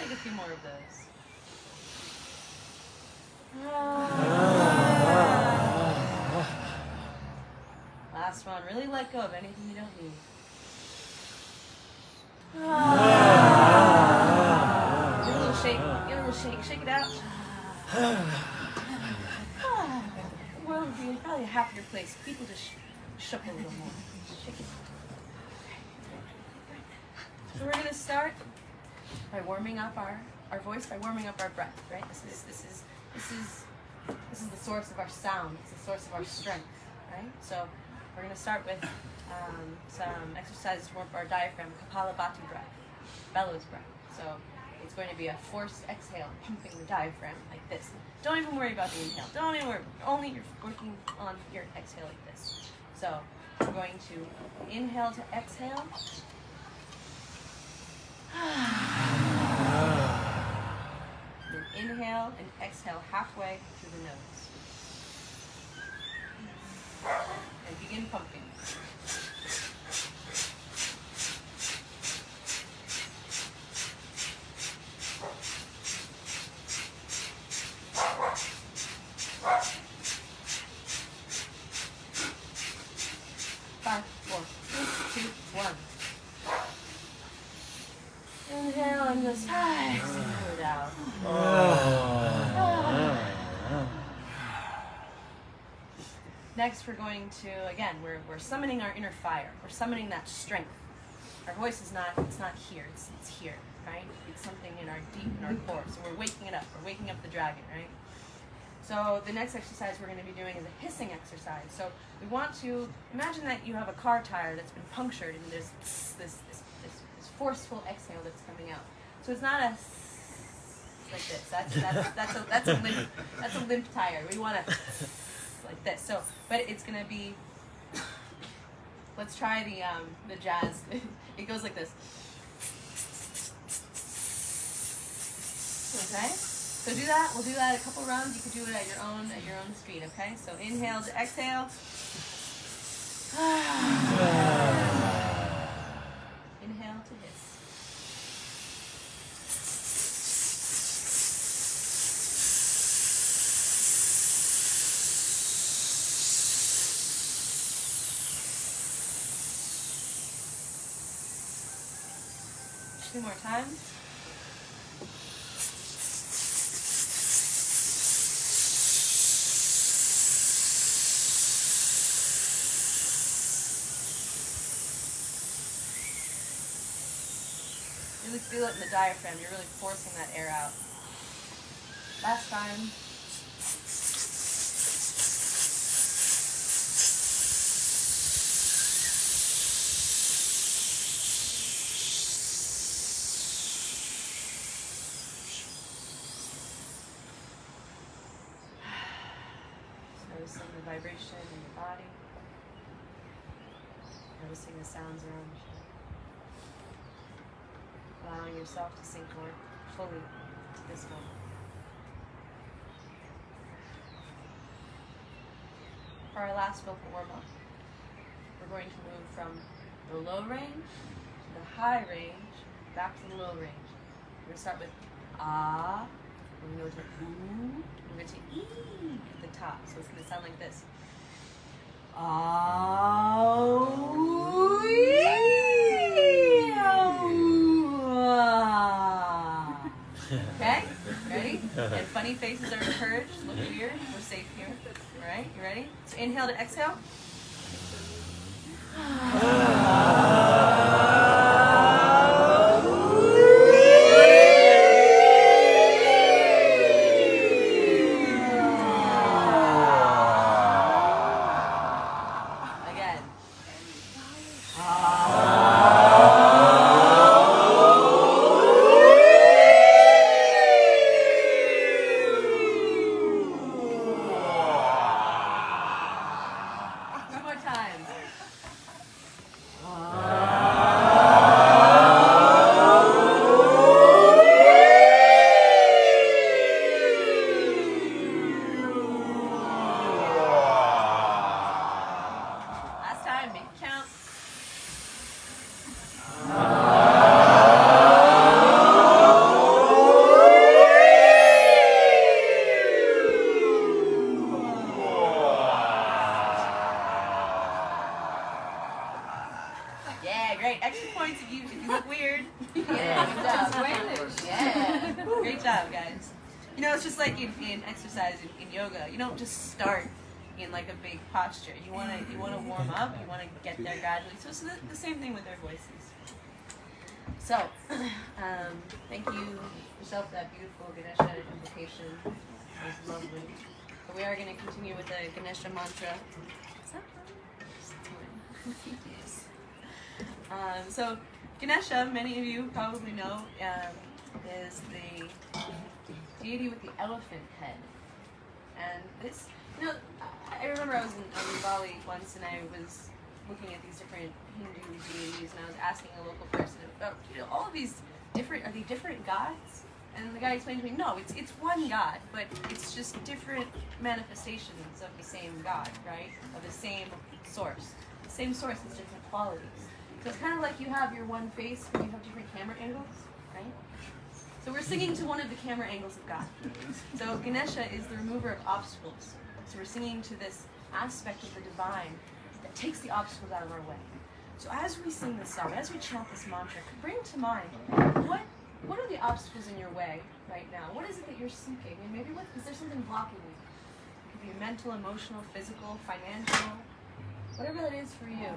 take a few more of those. Last one. Really let go of anything you don't need. Give it a little shake. Give it a little shake. Shake it out. The world would be probably a happier place. People just shook a little more. Shake it. So we're gonna start by warming up our voice, by warming up our breath. Right. This is the source of our sound. It's the source of our strength. Right. So we're gonna start with some exercises to warm up our diaphragm, Kapalabhati breath, Bellows breath. So it's going to be a forced exhale, pumping the diaphragm like this. Don't even worry about the inhale. Don't even worry. Only you're working on your exhale like this. So we're going to inhale to exhale. Then inhale and exhale halfway through the nose. And begin pumping. Five, four, three, two, one. Inhale and just exhale it out. Next, we're going to, again, we're summoning our inner fire. We're summoning that strength. Our voice is not, it's not here, it's here, right? It's something in our deep, in our core. So we're waking it up. We're waking up the dragon, right? So the next exercise we're going to be doing is a hissing exercise. So we want to imagine that you have a car tire that's been punctured and there's this forceful exhale that's coming out. So it's not a like this. That's a limp tire. We want to like this. So, but it's going to be. Let's try the jazz. It goes like this. Okay. So do that. We'll do that a couple rounds. You can do it at your own speed. Okay. So inhale to exhale. Inhale to hiss. Two more times. Really feel it in the diaphragm. You're really forcing that air out. Last time. Noticing the vibration in your body. Noticing the sounds around you. Allowing yourself to sink more fully to this moment. For our last vocal warm-up, we're going to move from the low range to the high range, back to the low range. We're going to start with ah, we're going to go to ooh, we're going to e at the top. So it's going to sound like this. Ah, ooh, okay? Ready? And funny faces are encouraged. Look weird. We're safe here. All right? You ready? So inhale to exhale. right, extra points if you look weird. Yeah, good job. Yeah. Great job, guys. You know, it's just like in exercise, in yoga, you don't just start in like a big posture. You wanna warm up, you wanna get there gradually. So it's the same thing with our voices. So, thank you yourself for that beautiful Ganesha invocation. It was lovely. But we are going to continue with the Ganesha mantra. Is that yes. So, Ganesha, many of you probably know, is the deity with the elephant head. And this, you know, I remember I was in Bali once and I was looking at these different Hindu deities, and I was asking a local person about, you know, all of these different, are they different gods? And the guy explained to me, no, it's one God, but it's just different manifestations of the same God, right? Of the same source. The same source has different qualities. So it's kind of like you have your one face, but you have different camera angles, right? So we're singing to one of the camera angles of God. So Ganesha is the remover of obstacles. So we're singing to this aspect of the divine that takes the obstacles out of our way. So as we sing this song, as we chant this mantra, bring to mind what are the obstacles in your way right now? What is it that you're seeking? And maybe is there something blocking you? It could be mental, emotional, physical, financial, whatever that is for you.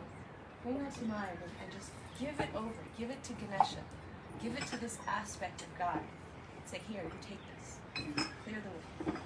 Bring that to mind and just give it over. Give it to Ganesha. Give it to this aspect of God. Say, here, you take this. Clear the way.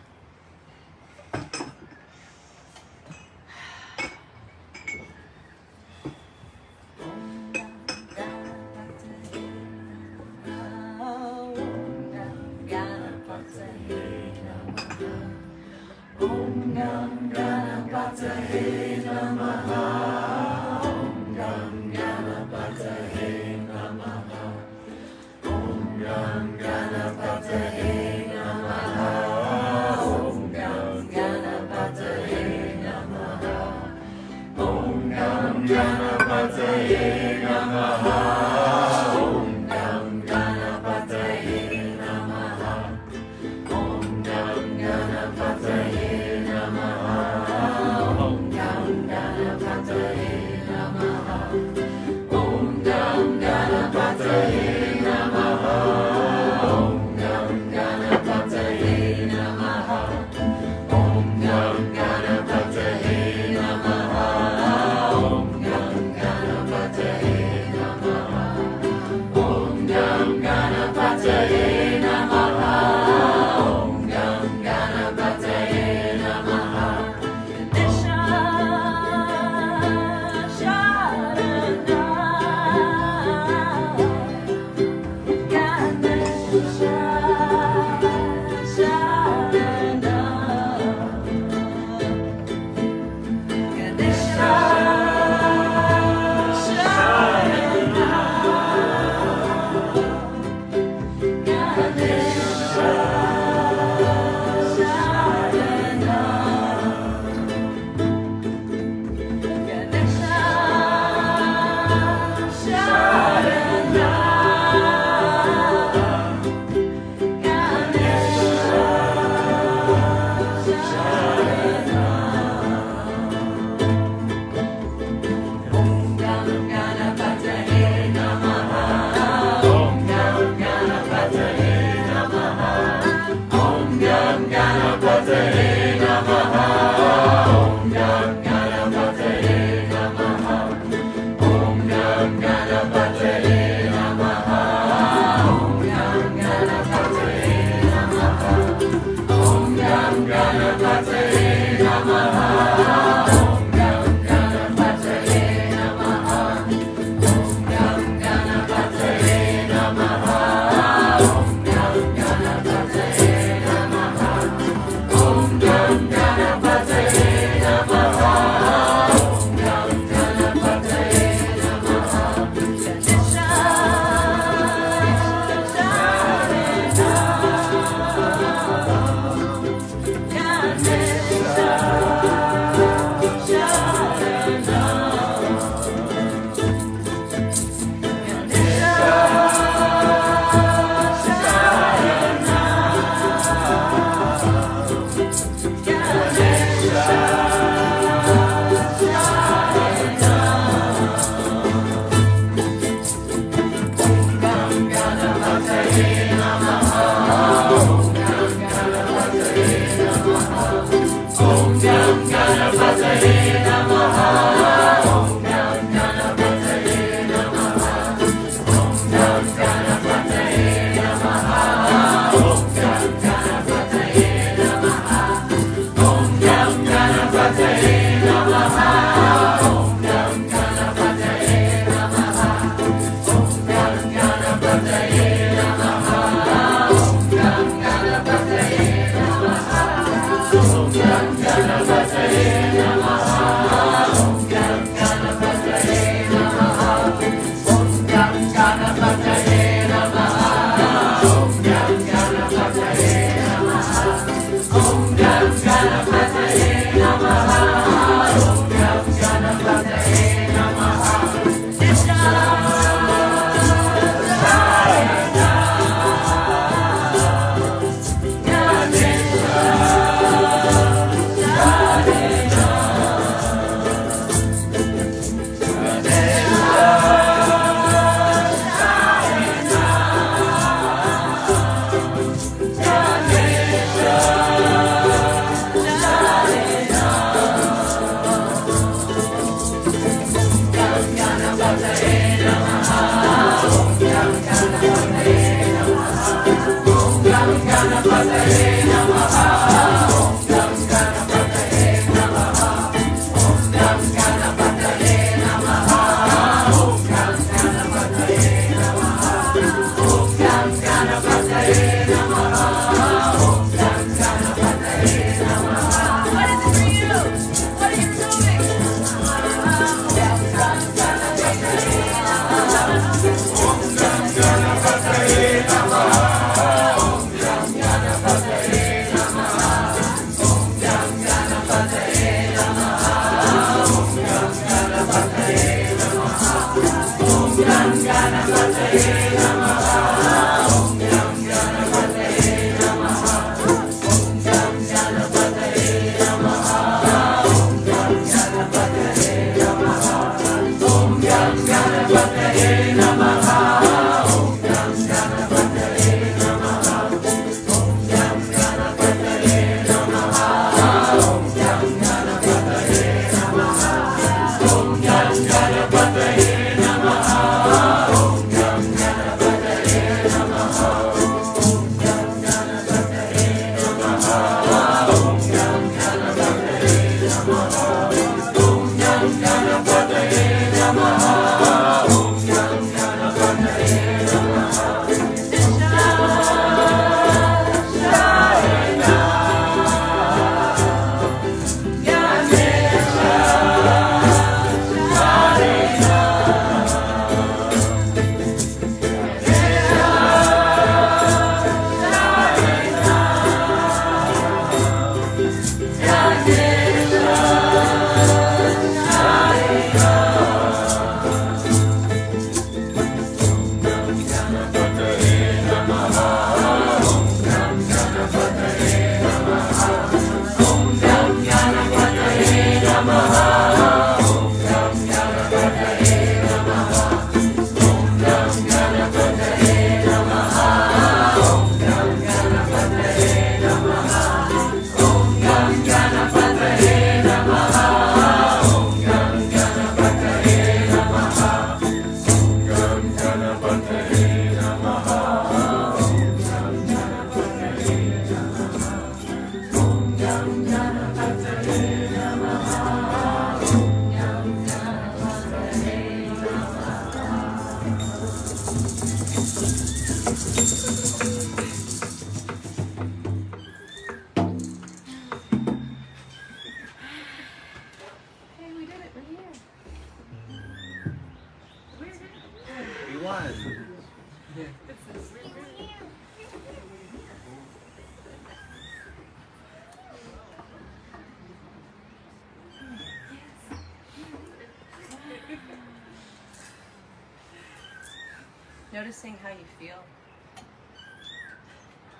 Noticing how you feel.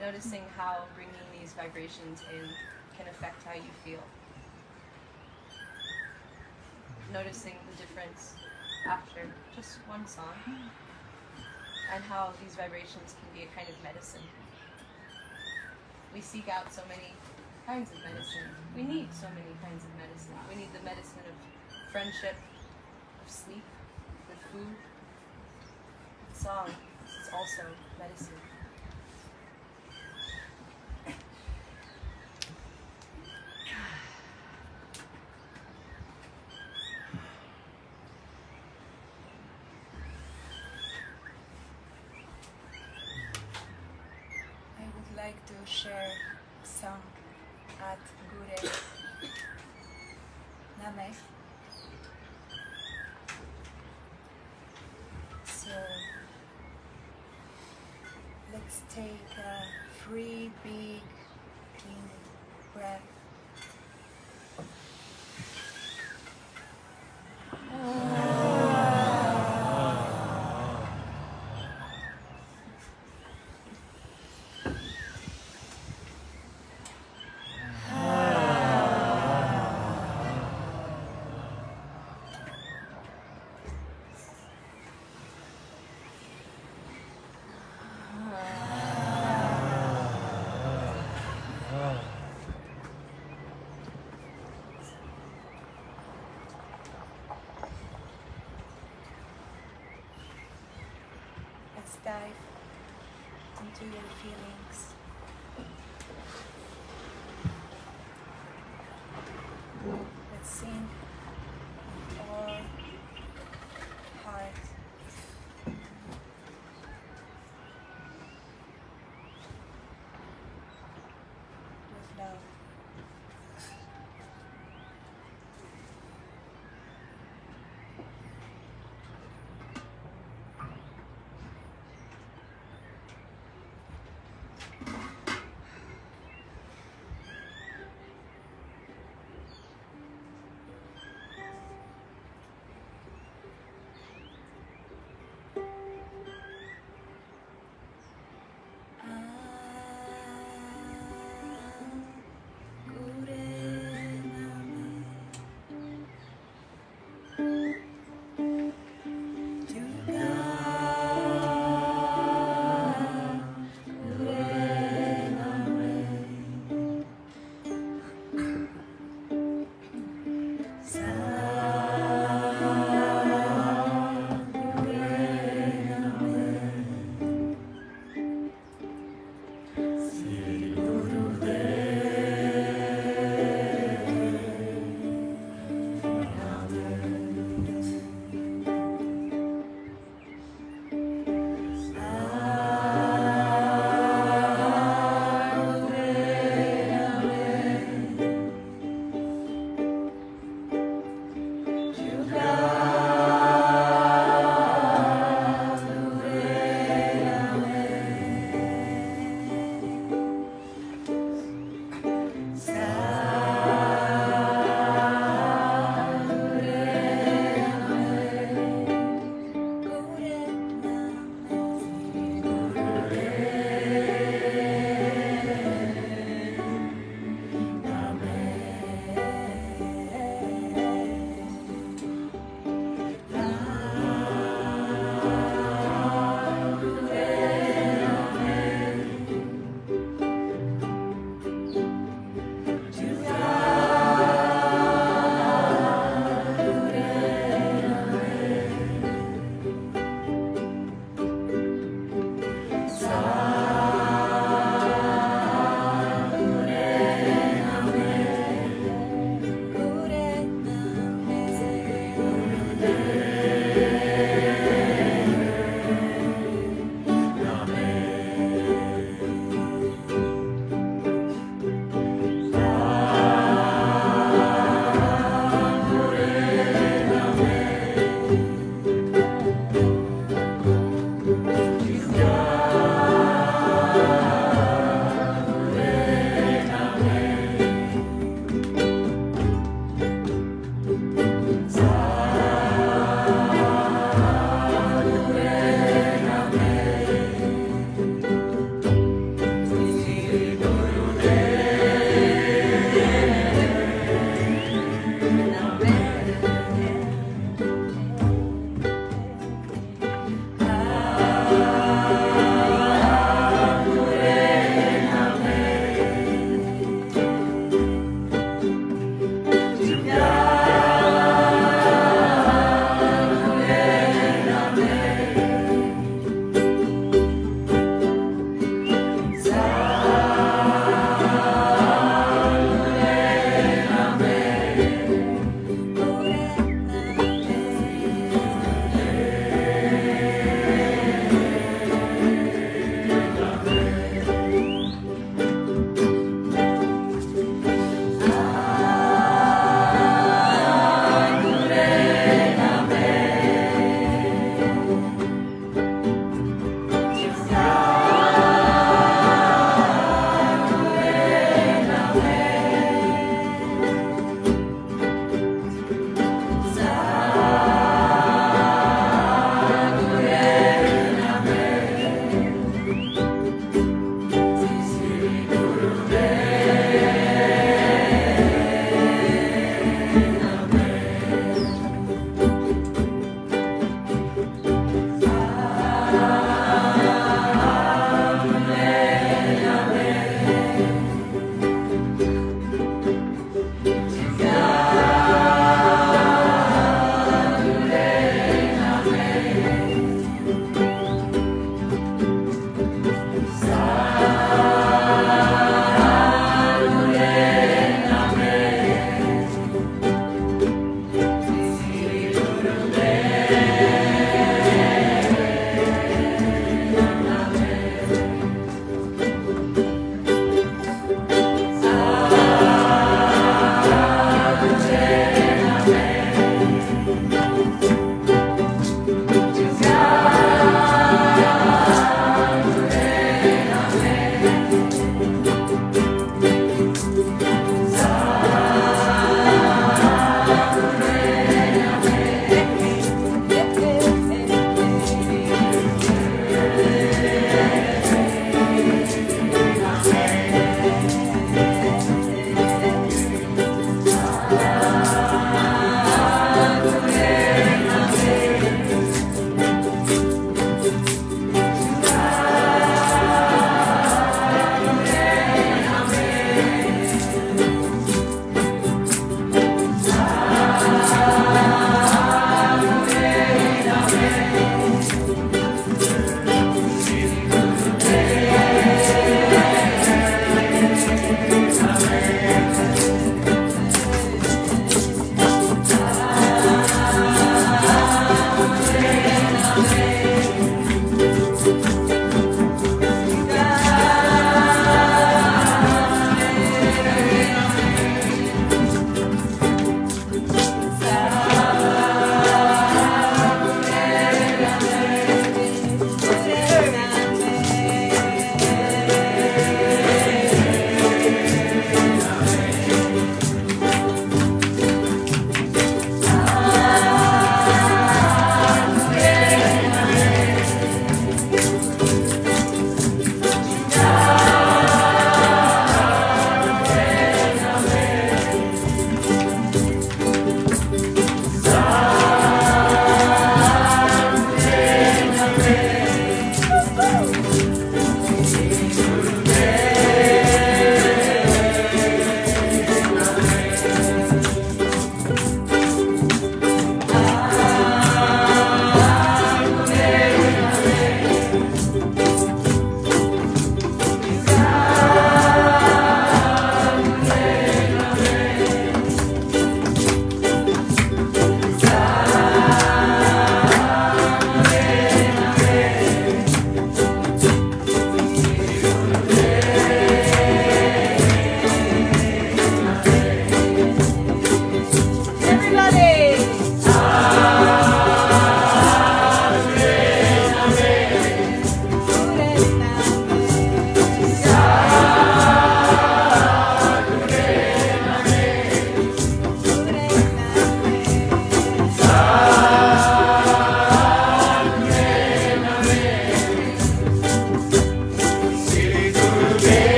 Noticing how bringing these vibrations in can affect how you feel. Noticing the difference after just one song, and how these vibrations can be a kind of medicine. We seek out so many kinds of medicine. We need so many kinds of medicine. We need the medicine of friendship, of sleep, with food. Song is also medicine. I would like to share some at Gure Name. So let's take a 3 big clean breath. Let's dive into your feelings. Let's sing with all heart.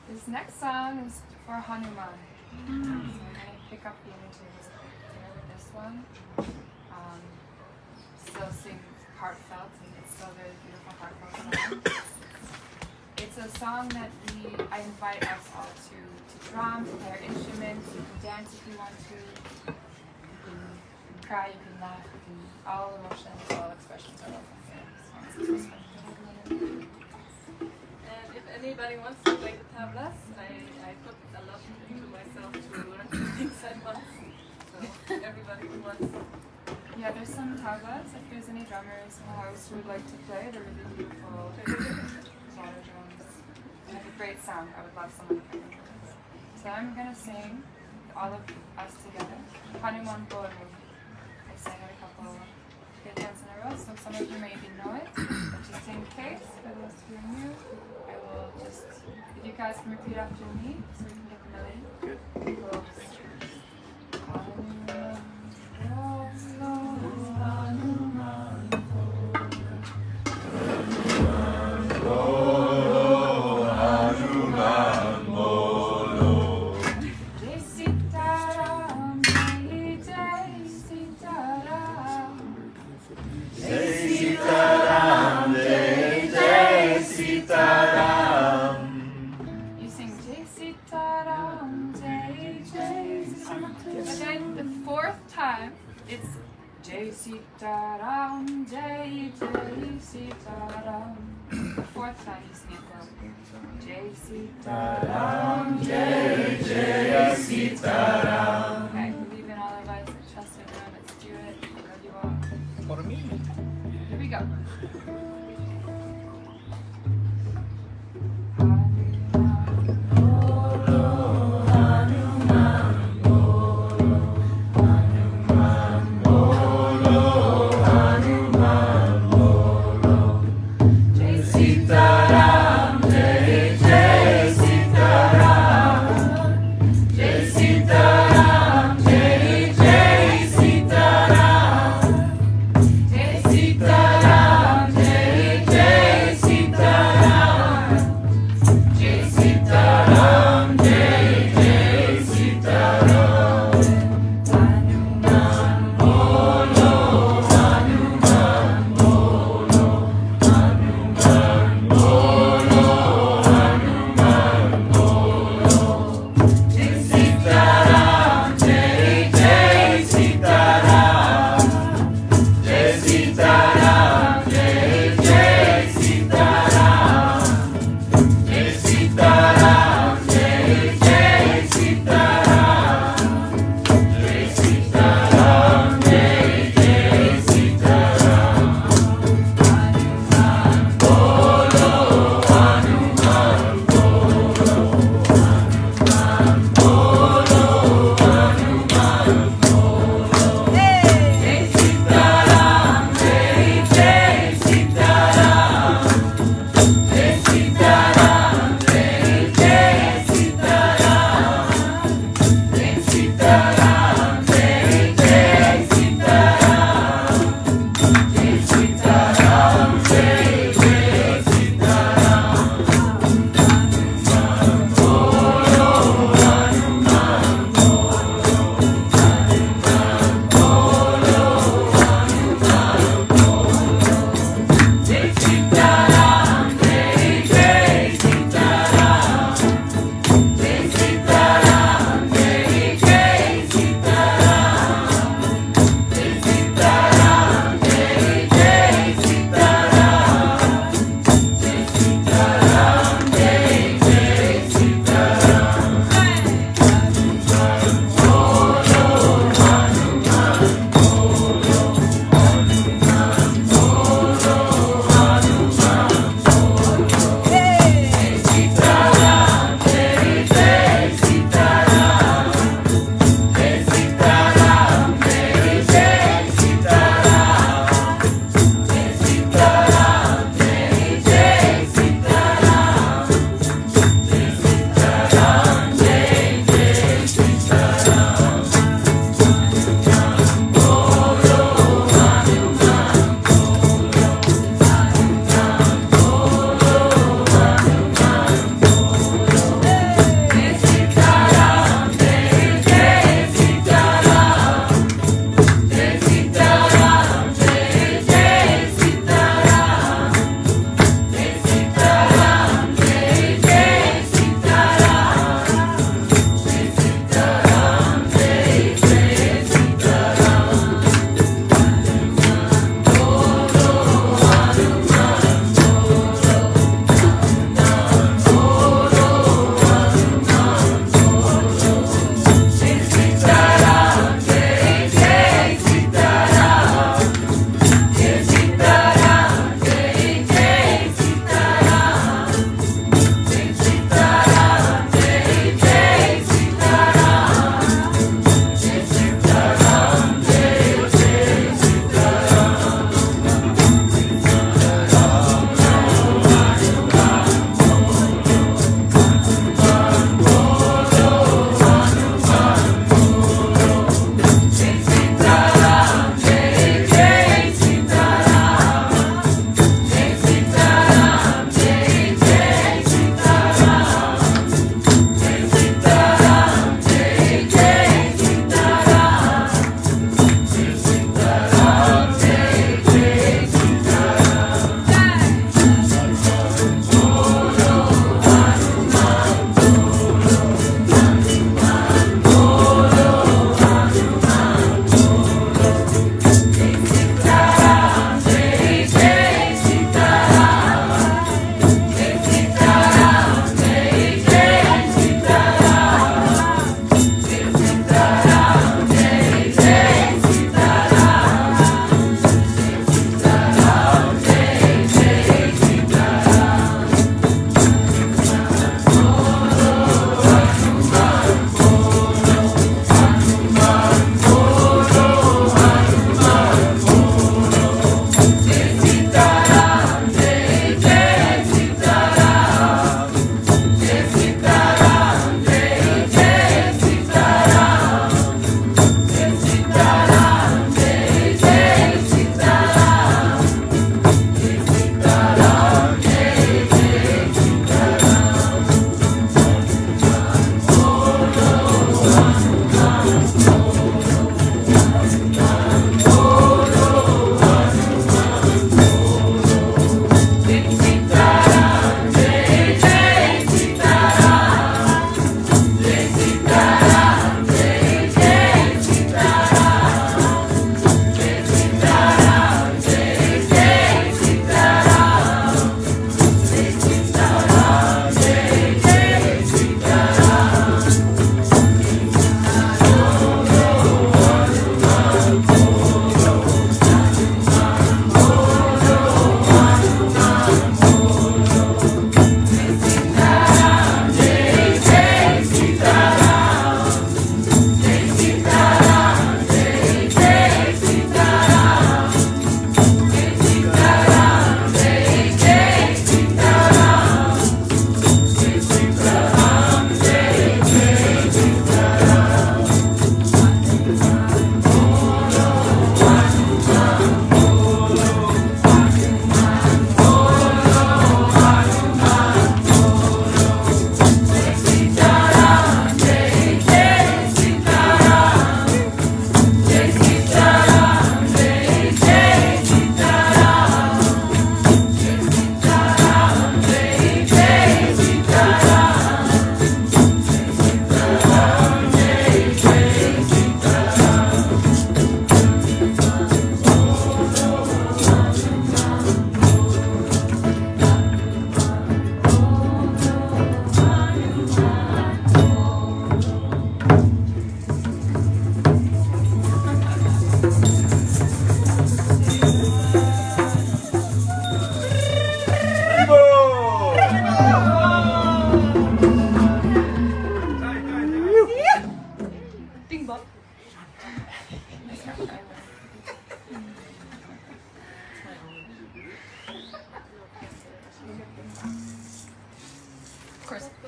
This next song is for Hanuman. So I'm going to pick up the images there with this one. Still sing heartfelt, and it's still a very beautiful heartfelt song. It's a song that I invite us all to drum, to play our instruments. You can dance if you want to. You can cry, you can laugh, you can, all emotions, all expressions are welcome here. And if anybody wants to play the tablas, I put a lot into myself to learn things at once. So everybody who wants. Yeah, there's some tablas. If there's any drummers in the house who would like to play, they're really beautiful water drums. They have a great sound. I would love someone to play them. So I'm gonna sing all of us together. Hanuman Bolo. I sang it a couple kirtans in a row, so some of you maybe know it. But just in case, for those who are new, I will just, if you guys can repeat after me, so we can get the melody. Good. Sitaram, Jai Jai Sitaram. The fourth time you sing it, Jai Sitaram, Jai Jai Sitaram. I believe in all of us. I trust everyone. Let's do it. I love you all. For me. Here we go. Sitaram, Jai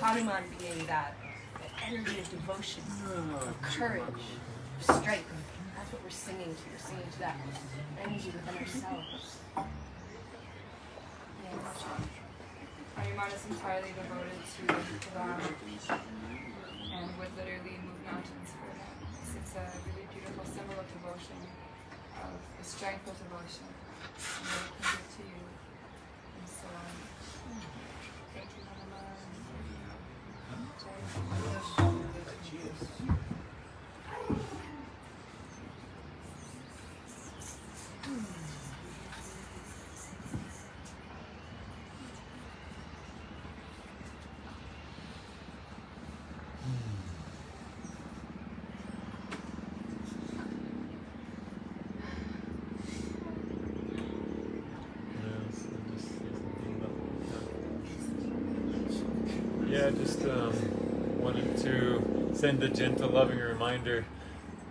Hanuman being that energy of devotion, of courage, of strength. That's what we're singing to. We're singing to that energy within ourselves. Hanuman is entirely devoted to Ram and would literally move mountains for him. It's a really beautiful symbol of devotion, of the strength of devotion, and that it can give to you. And so, thank you, Hanuman. Yeah, just wanted to send a gentle, loving reminder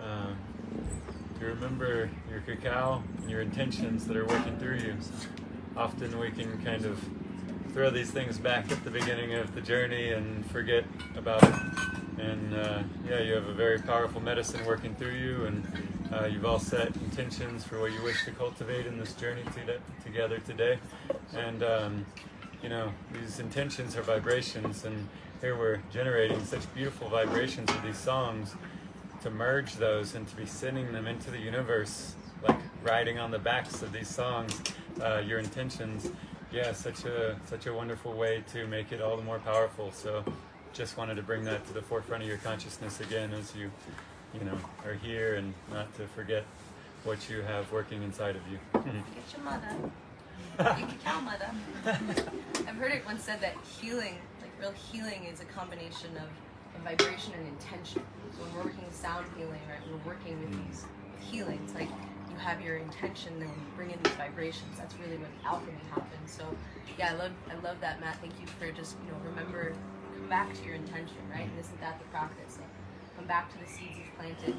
to remember your cacao and your intentions that are working through you. Often we can kind of throw these things back at the beginning of the journey and forget about it. And yeah, you have a very powerful medicine working through you, and you've all set intentions for what you wish to cultivate in this journey together today. And you know, these intentions are vibrations, and here we're generating such beautiful vibrations with these songs, to merge those and to be sending them into the universe, like riding on the backs of these songs, your intentions. Yeah, such a wonderful way to make it all the more powerful. So just wanted to bring that to the forefront of your consciousness again as you know, are here, and not to forget what you have working inside of you. Get your mother. Your cacao mother. I've heard it once said that healing, like real healing, is a combination of vibration and intention. So when we're working with sound healing, right, we're working with these healing. It's like you have your intention, then when you bring in these vibrations, that's really where the alchemy happens. So yeah, I love that, Matt. Thank you for just, you know, remember, come back to your intention, right? And isn't that the practice? Like, come back to the seeds you've planted.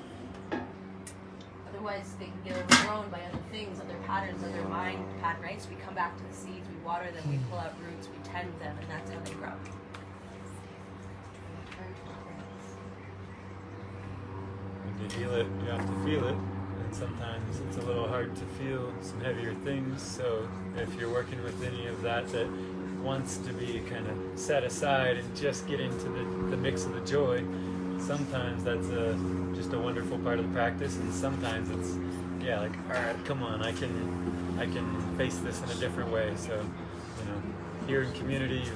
Otherwise, they can get overthrown by other things, other patterns, other mind pattern, right? So we come back to the seeds, we water them, we pull out roots, we tend them, and that's how they grow. When you heal it, you have to feel it. And sometimes it's a little hard to feel some heavier things. So if you're working with any of that wants to be kind of set aside and just get into the mix of the joy, sometimes that's just a wonderful part of the practice, and sometimes it's, yeah, like, all right, come on, I can face this in a different way. So, you know, here in community,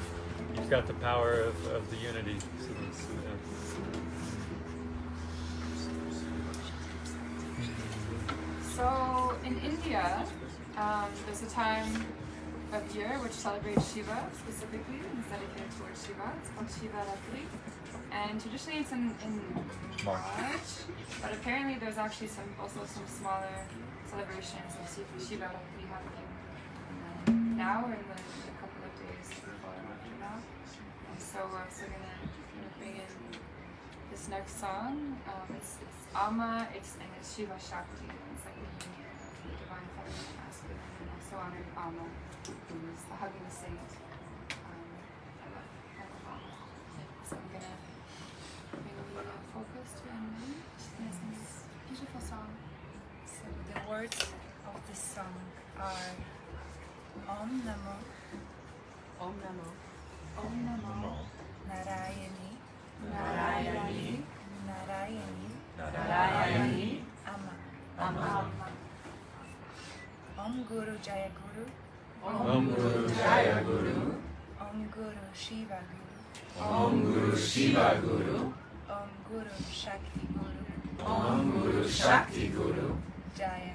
you've got the power of the unity. So it's, So in India, there's a time of year which celebrates Shiva specifically, and is dedicated towards Shiva. It's called Shivaratri. And traditionally it's in March, but apparently there's actually also some smaller celebrations of Shivaratri happening now, or in the couple of days before and after now. And so we're also gonna bring in this next song. It's Amma, and it's Shiva Shakti. It's like the union of the divine feminine and masculine, and also honoring Amma, who is the hugging the saint. I love Amma. So I'm gonna bring the focus to Emily. She's gonna sing this beautiful song. So the words of this song are Om Namo, Om Namo. Om Namo Narayani, Narayani. Narayani, Narayani. Amma. Amma. Om Guru Jaya Guru, Om Guru Jaya Guru. Om Guru Shiva Guru, Om Guru Shiva Guru. Om Guru Shakti Guru, Om Guru Shakti Guru. Jaya,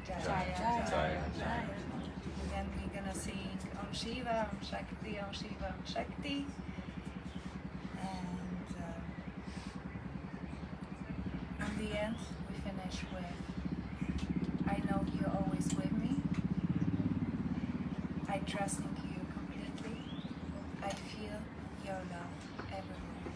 Jaya, Jaya, Jaya. Jaya, Jaya. Then we're gonna sing Om Shiva, Om Shakti, Om Shiva, Om Shakti. And in the end, we finish with I know you're always with me. I trust in you completely. I feel your love everywhere.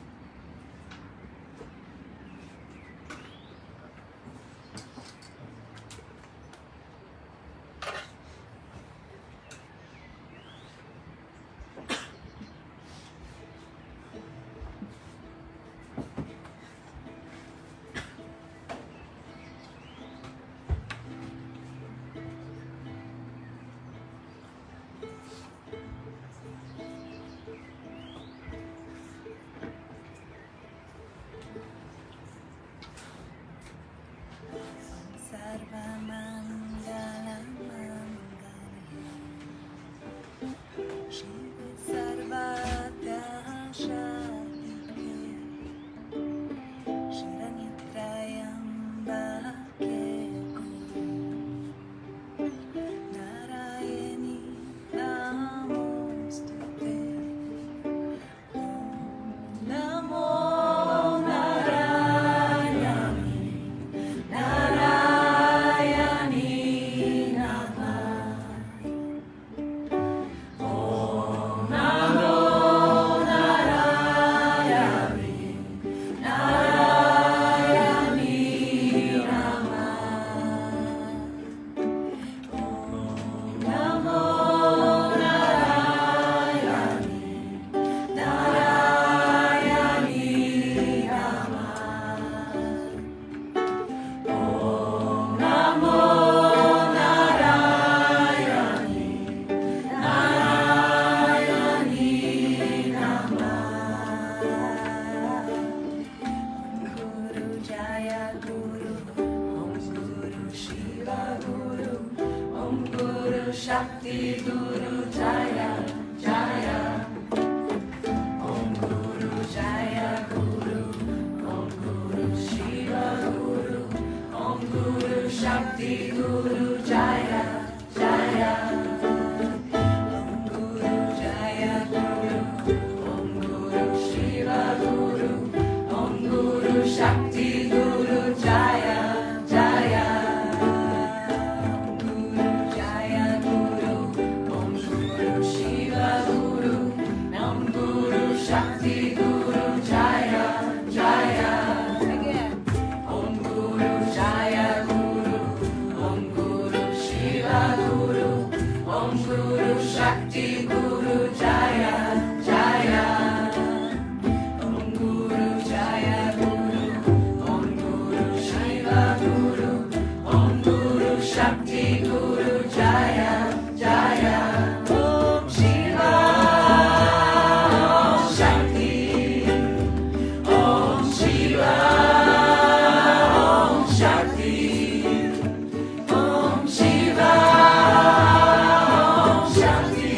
Guru Jaya Jaya. Om Guru Jaya Guru. Om Guru Shiva Guru. Om Guru Shakti Guru Jaya Jaya. Om Guru Jaya Guru. Om Guru Shiva Guru. Om Guru Shakti Guru Jaya Jaya. Om Guru Jaya Guru. Om Guru Shiva Guru. Om Guru Shakti Guru Jaya Jaya. Again. Om Guru Jaya Guru. Om Guru Shiva Guru. Om Guru Shakti Guru Jaya Jaya. Om Guru Jaya Guru. Om Guru Shiva Guru. Om Guru Shakti Guru Jaya Jaya. Om Shiva. Om Shakti. Om Shiva. Om Shakti. Om Shiva. Om Shakti.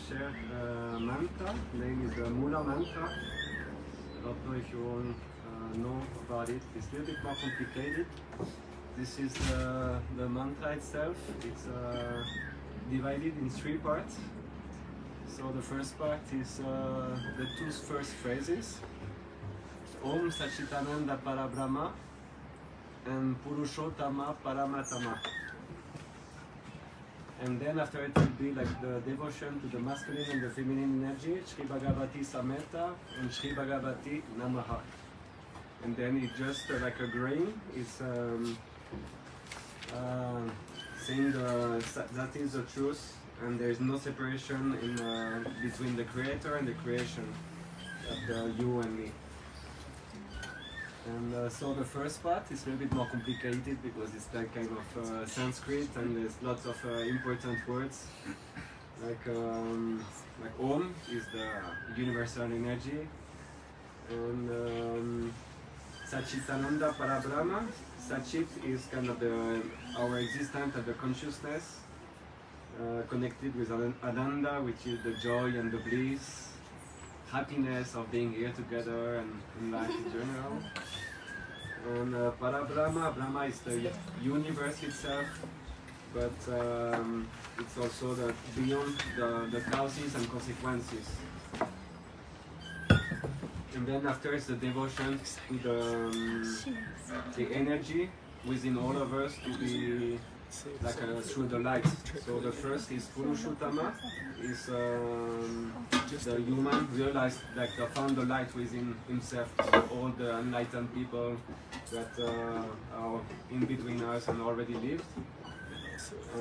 share a mantra. The name is the Mula mantra. I don't know if you all know about it. It's a little bit more complicated. This is the mantra itself. It's divided in 3 parts. So the first part is the 2 first phrases. Om Sachitananda Parabrahma and Purushottama Paramatama. And then after it will be like the devotion to the masculine and the feminine energy, Shri Bhagavati Sameta and Shri Bhagavati Namaha. And then it's just like a grain, it's saying that is the truth, and there is no separation between the creator and the creation, of you and me. And so the first part is a little bit more complicated because it's like kind of Sanskrit, and there's lots of important words like Om is the universal energy, and Sachitananda Parabrahma. Sachit is kind of our existence of the consciousness, connected with Ananda, which is the joy and the bliss, happiness of being here together and in life in general. And Parabrahma, Brahma is the universe itself, but it's also beyond the causes and consequences. And then after is the devotion to the energy within all of us to be like through the light. So the first is Purushottama, is the human realized, like found the light within himself. So all the enlightened people that are in between us and already lived.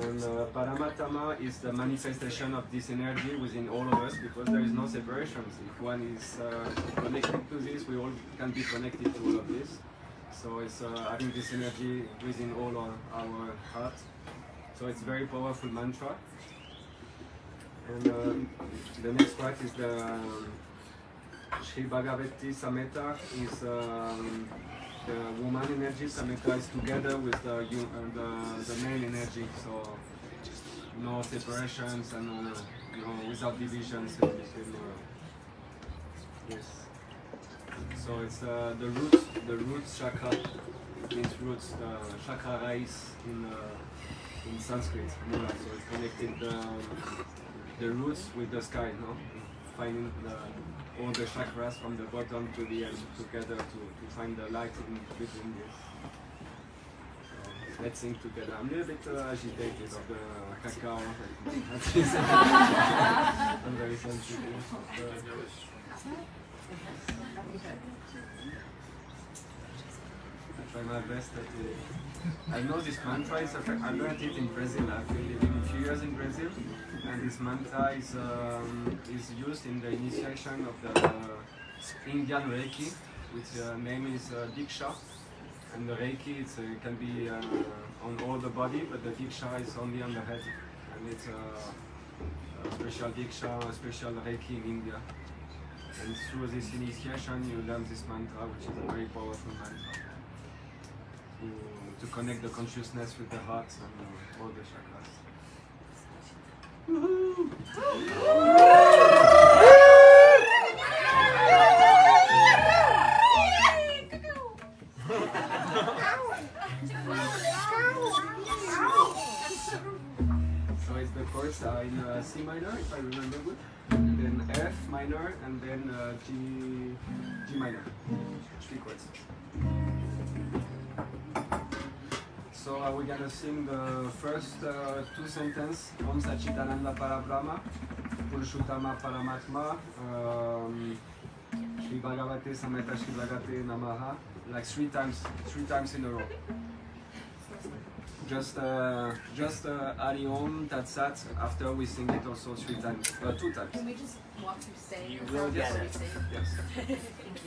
And Paramatama is the manifestation of this energy within all of us, because there is no separations. If one is connected to this, we all can be connected to all of this. So it's having this energy within all our heart. So it's very powerful mantra. And the next part is the Shri Bhagavati Sameta, is the woman energy. Sameta is together with the male energy. So no separations and without divisions in between. Yes. So it's the roots chakra, means roots, chakra rise in Sanskrit, Mula. So it's connected the roots with the sky, no? Finding all the chakras from the bottom to the end together to find the light in between this. So let's sing together. I'm a little bit agitated of the cacao. I'm very sensitive. I try my best I know this mantra is I learned it in Brazil. I've been living a few years in Brazil, and this mantra is used in the initiation of the Indian Reiki, which name is Diksha. And the Reiki it can be on all the body, but the Diksha is only on the head, and it's a special Diksha, a special Reiki in India. And through this initiation, you learn this mantra, which is a very powerful mantra, to connect the consciousness with the heart and all the chakras. Woohoo! So it's the chords are in C minor, if I remember good, and then F minor, and then G minor. 3 chords. So we're gonna sing the first 2 sentences. Om Sachitananda Parabrahma, Purushottama Paramatma, Shri Bhagavate Sameta Shri Bhagavate Namaha, like 3 times in a row. Just Hari Om Tat Sat after we sing it also 2 times. Can we just walk through saying You it will before get we it. sing? Yes. Thank you.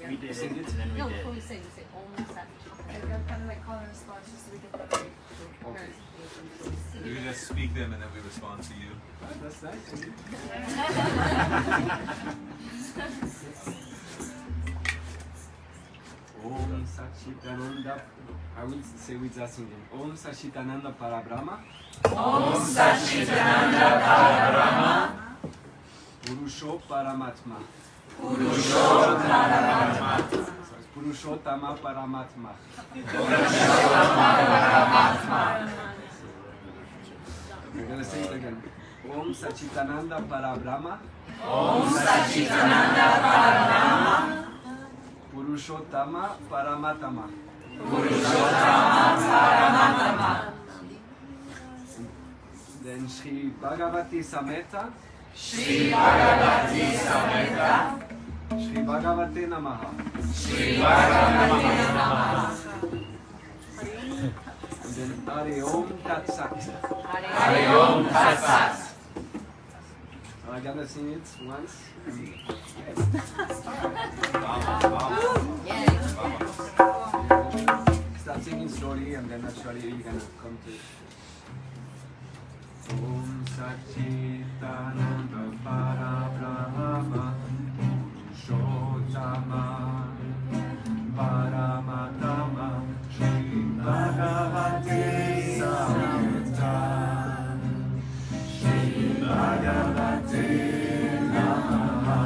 We did Sing it, it? and then we No, did. before we sing, we say Om Sat. I'm kind of like calling a response just so we get the right. Okay. You can just speak them and then we respond to you. That's nice. Thank you. Om Sachitananda. I will say with that singing. Om Sachitananda Parabrahma. Om Sachitananda Parabrahma. Purusho Paramatma. Purushottama Paramatma. We're going to sing it again. Om Sachitananda Parabrahma. Om Sachitananda Parabrahma. Purushottama Paramatama. Purushottama Paramatama. Then Sri Bhagavati Sameta. Sri Bhagavati Sameta. Sri Bhagavate Namaha. Sri Bhagavate Namaha. And then Hari Om Tat Sat. Hari Om Tat Sat. I gotta sing it once. Start singing slowly and then naturally you're gonna come to it. Om Sachitananda Parabrahma Purushottama Paramatama Sri Bhagavate Sameta Sri Bhagavate Namaha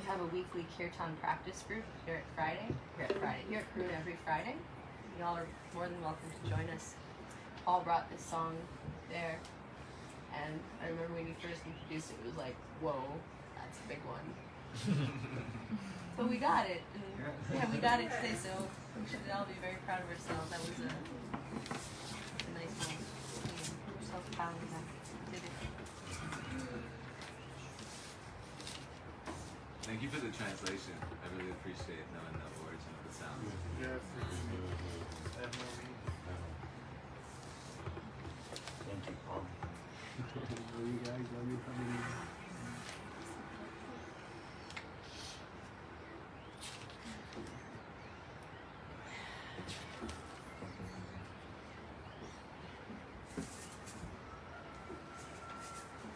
have a weekly kirtan practice group here at Karuna every Friday. Y'all are more than welcome to join us. Paul brought this song there, and I remember when he first introduced it, it was like, whoa, that's a big one. But we got it, and yeah, we got it today, so we should all be very proud of ourselves. That was a nice one. We're so proud of that. Did it. Thank you for the translation. I really appreciate knowing the origin of the sound. Yes. Thank you, Paul. Love you guys. Love you, family.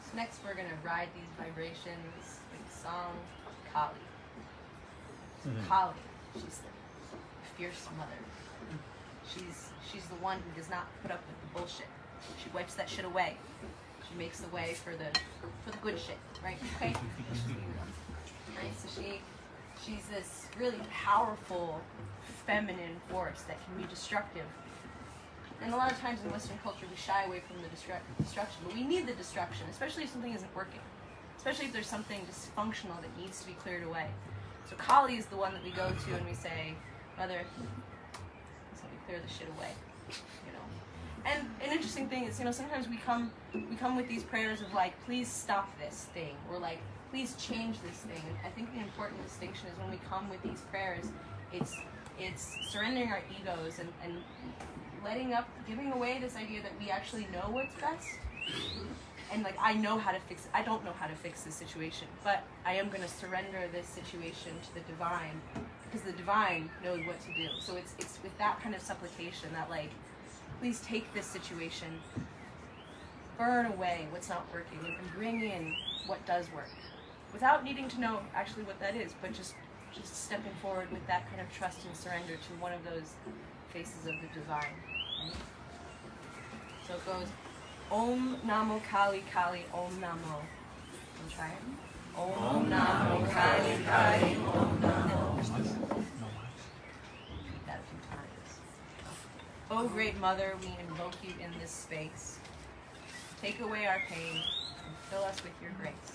So next we're going to ride these vibrations with the song Kali. Kali, she's the fierce mother. She's the one who does not put up with the bullshit. She wipes that shit away. She makes the way for the good shit, right? Okay? Right? So she's this really powerful feminine force that can be destructive. And a lot of times in Western culture we shy away from the destruction, but we need the destruction, especially if something isn't working. Especially if there's something dysfunctional that needs to be cleared away. So Kali is the one that we go to and we say, Mother, let's help me clear the shit away. You know. And an interesting thing is, sometimes we come with these prayers of like, please stop this thing, or like, please change this thing. And I think the important distinction is when we come with these prayers, it's surrendering our egos and letting up, giving away this idea that we actually know what's best. And like, I know how to fix it. I don't know how to fix this situation, but I am going to surrender this situation to the divine, because the divine knows what to do. So it's with that kind of supplication that like, please take this situation, burn away what's not working, and bring in what does work, without needing to know actually what that is, but just stepping forward with that kind of trust and surrender to one of those faces of the divine. Right? So it goes, Om Namo Kali Kali Om Namo. Can you try it? Om Namo Kali Kali Om Namo. Repeat that a few times. O Great Mother, we invoke you in this space. Take away our pain and fill us with your grace.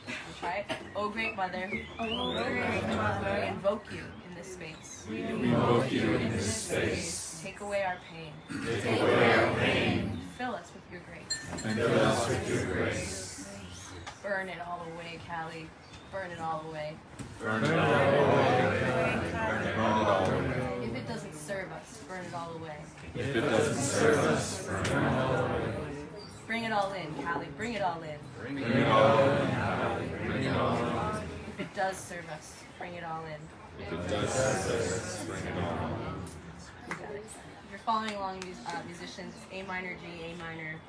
Can you try it? O Great Mother, O Great Mother, we invoke you in this space. We invoke you in this space. Take away our pain. Take away our pain. Fill us with your grace. And fill us with your grace. Burn it all away, Kali. Burn it all away. Burn it all away. Burn it all away. If it doesn't serve us, burn it all away. If it doesn't serve us, burn it all away. Bring it all in, Kali. Bring it all in. Bring it all in, Kali. Bring it all in. If it does serve us, bring it all in. If it does serve us, bring it all in. You got it. If you're following along, these musicians, A minor, G, A minor,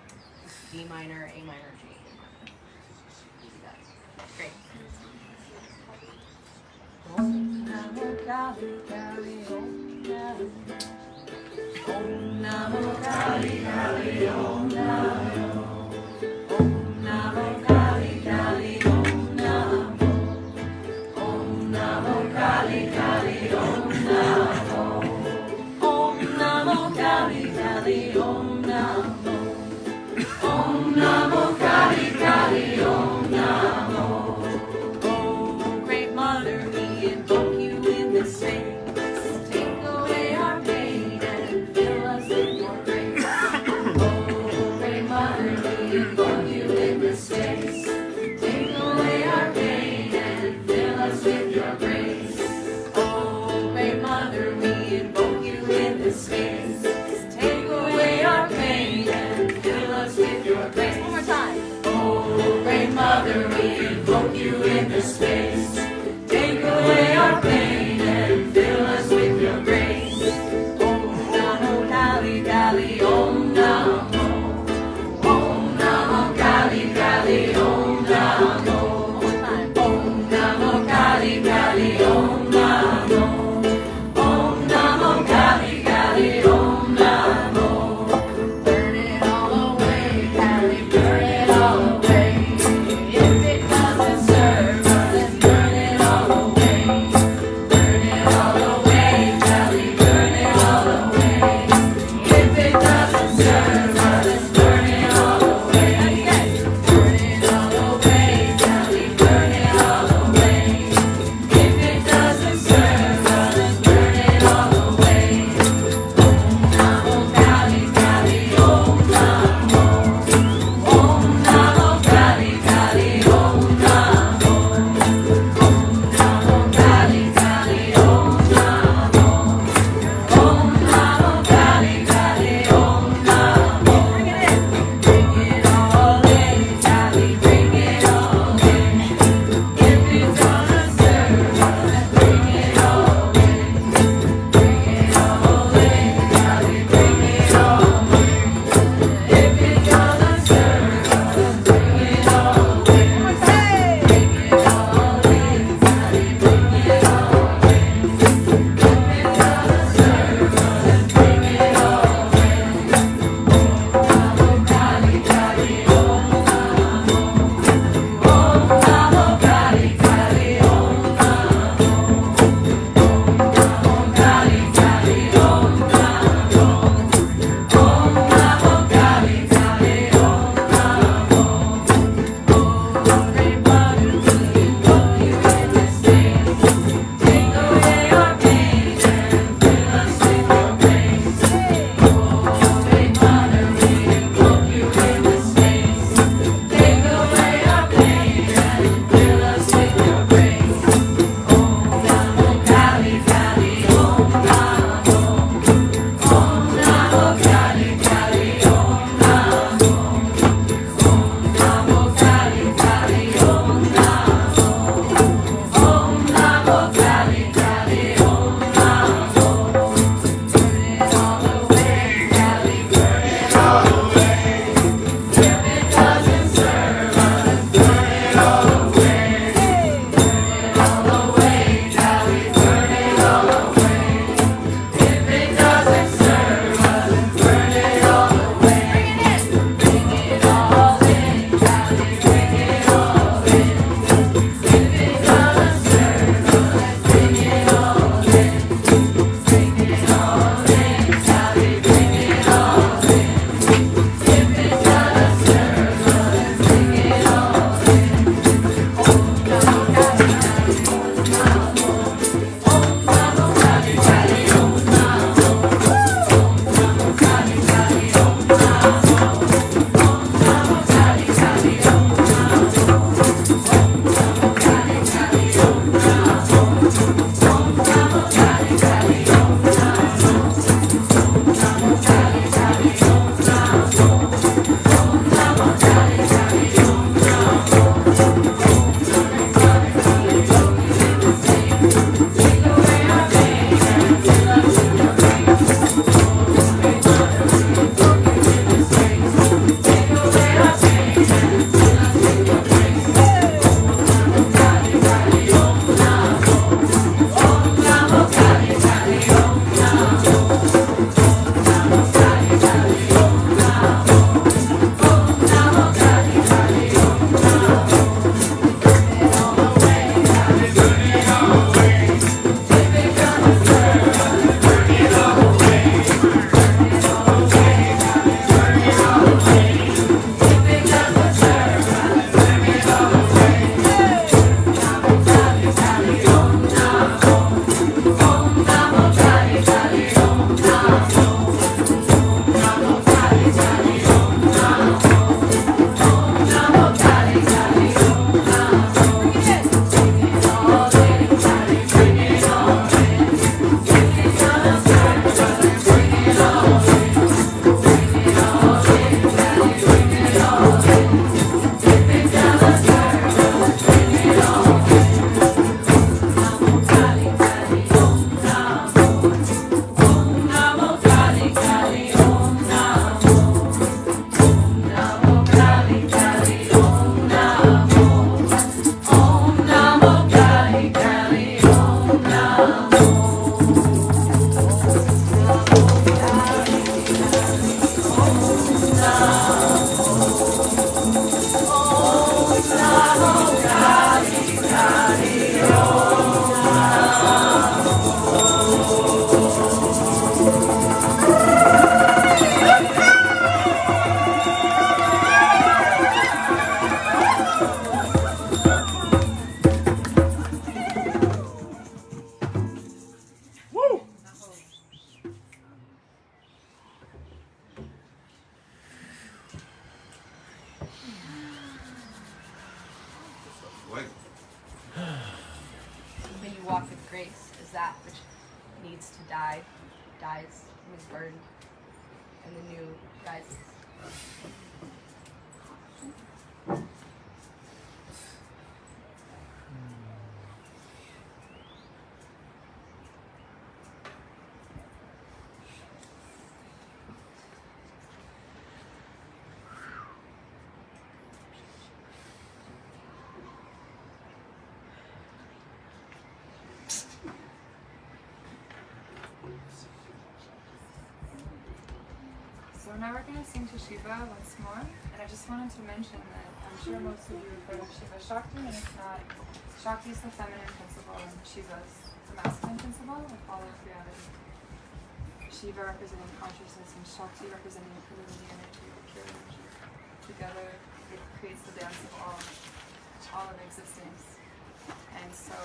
D minor, A minor, G. You got it. Great. Om Namo Kali Kali Om Namo. Om Namo Kali Kali Om Namo. Om Namo Kali Kali Om Namo. Om Namo Kali Kali Om Namo. Om Namo Kali Kali Om Namo. Om Namo Kali Kali Om Namo. Oh, Great Mother, we invoke you in this space. Take away our pain and fill us with your grace. Oh, Great Mother. needs to die dies and is burned, and the new rises. So now we're going to sing to Shiva once more, and I just wanted to mention that I'm sure most of you have heard of Shiva Shakti, and if not, Shakti is the feminine principle and Shiva is the masculine principle of all of reality. Shiva representing consciousness and Shakti representing the fluidity energy, the pure energy. Together, it creates the dance of all of existence. And so,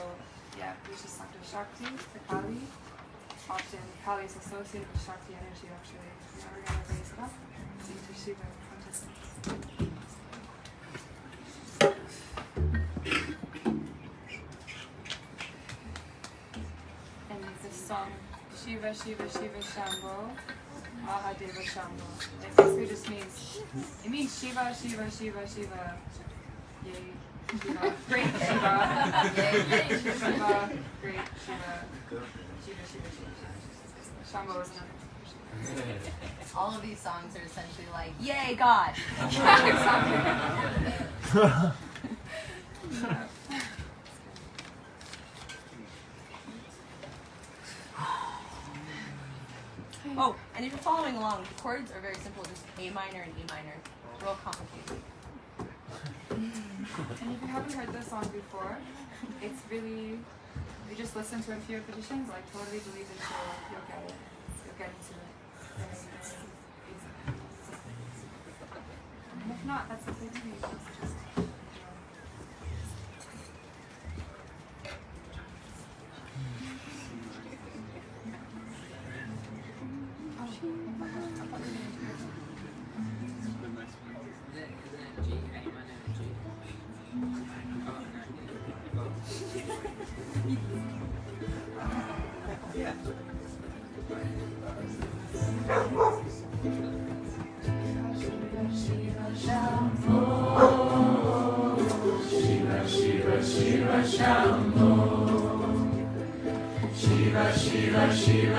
yeah, we just talked to Shakti, the Kali. Often Kali is associated with Shakti energy actually. Now we're going to raise it up, sing to Shiva consciousness. And this song, Shiva, Shiva, Shiva, Shambho, Mahadeva Shambho. It basically just means, it means Shiva, Shiva, Shiva, Shiva, yay, Shiva, great Shiva, yay, Shiva, great Shiva, Shiva, Shiva, Shiva. Shambho is another. All of these songs are essentially like, yay, God! Oh, and if you're following along, the chords are very simple, just A minor and E minor. Real complicated. And if you haven't heard this song before, it's really, you just listen to a few repetitions, like totally believe that you'll get it. You'll get into it. Very, very easy. And if not, that's okay too. You can also just Shiva,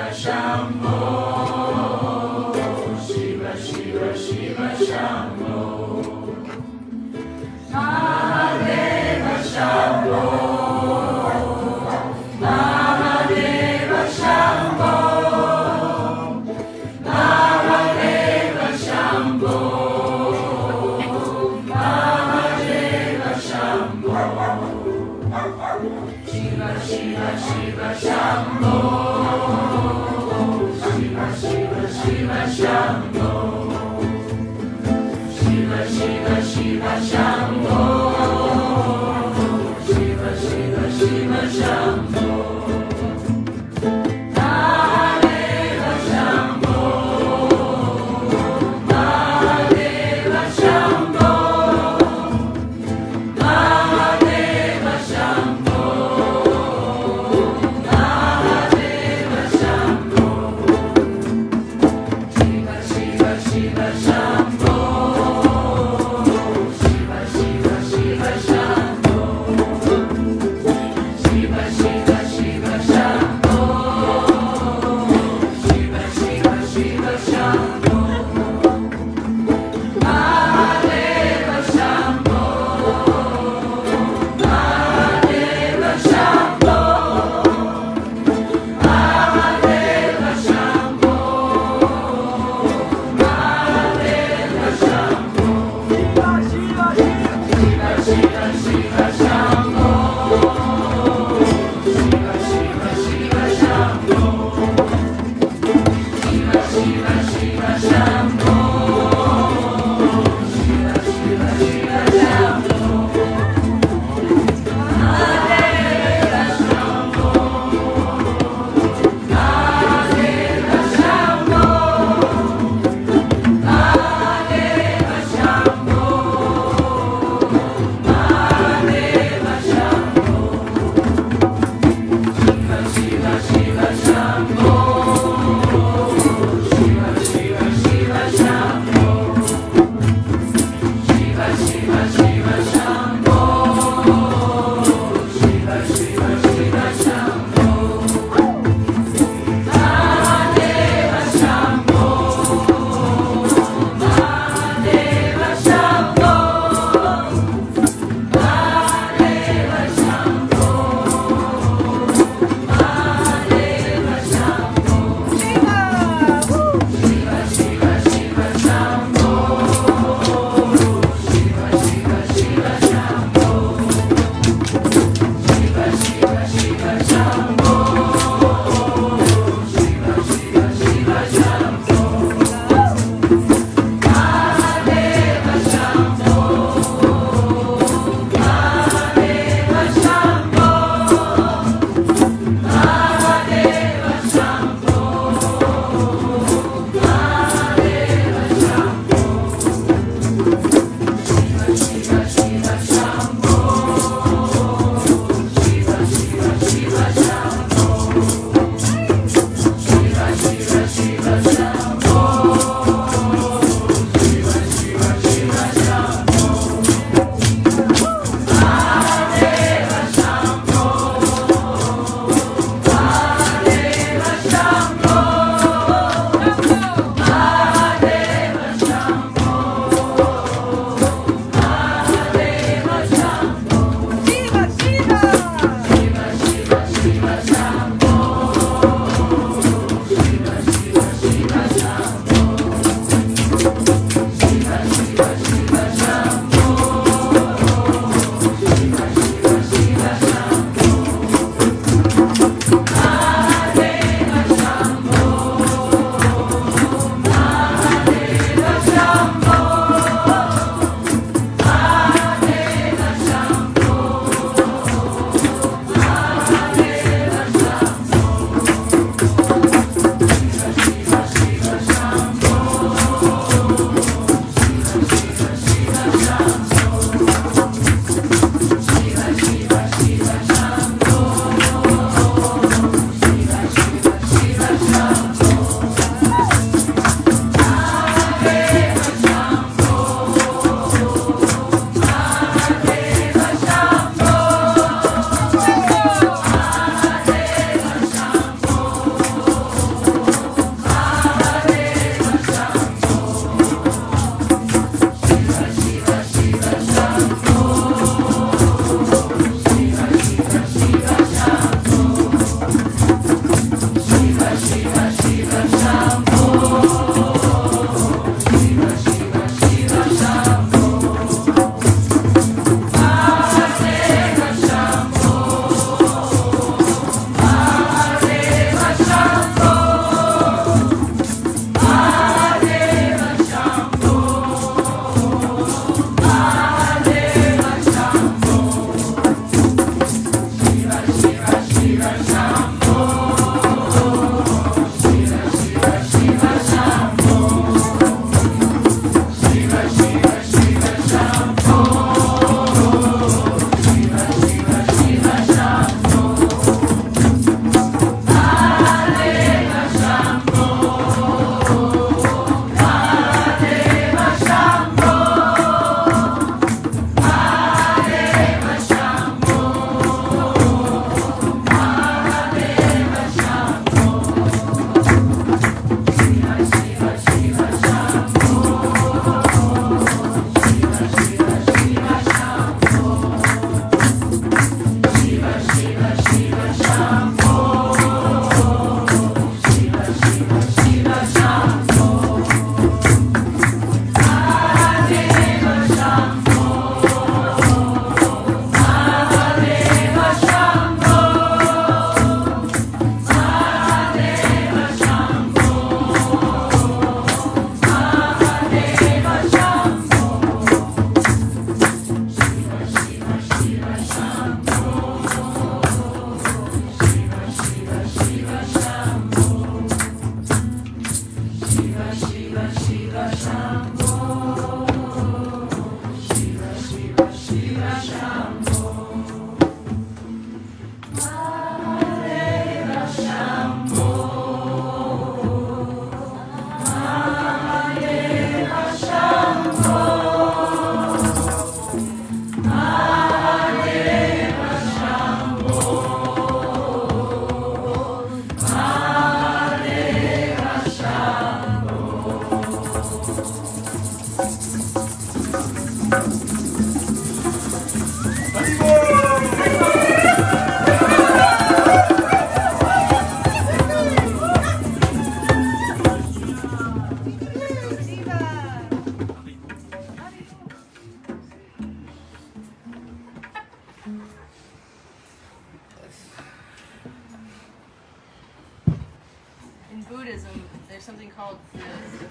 in Buddhism, there's something called the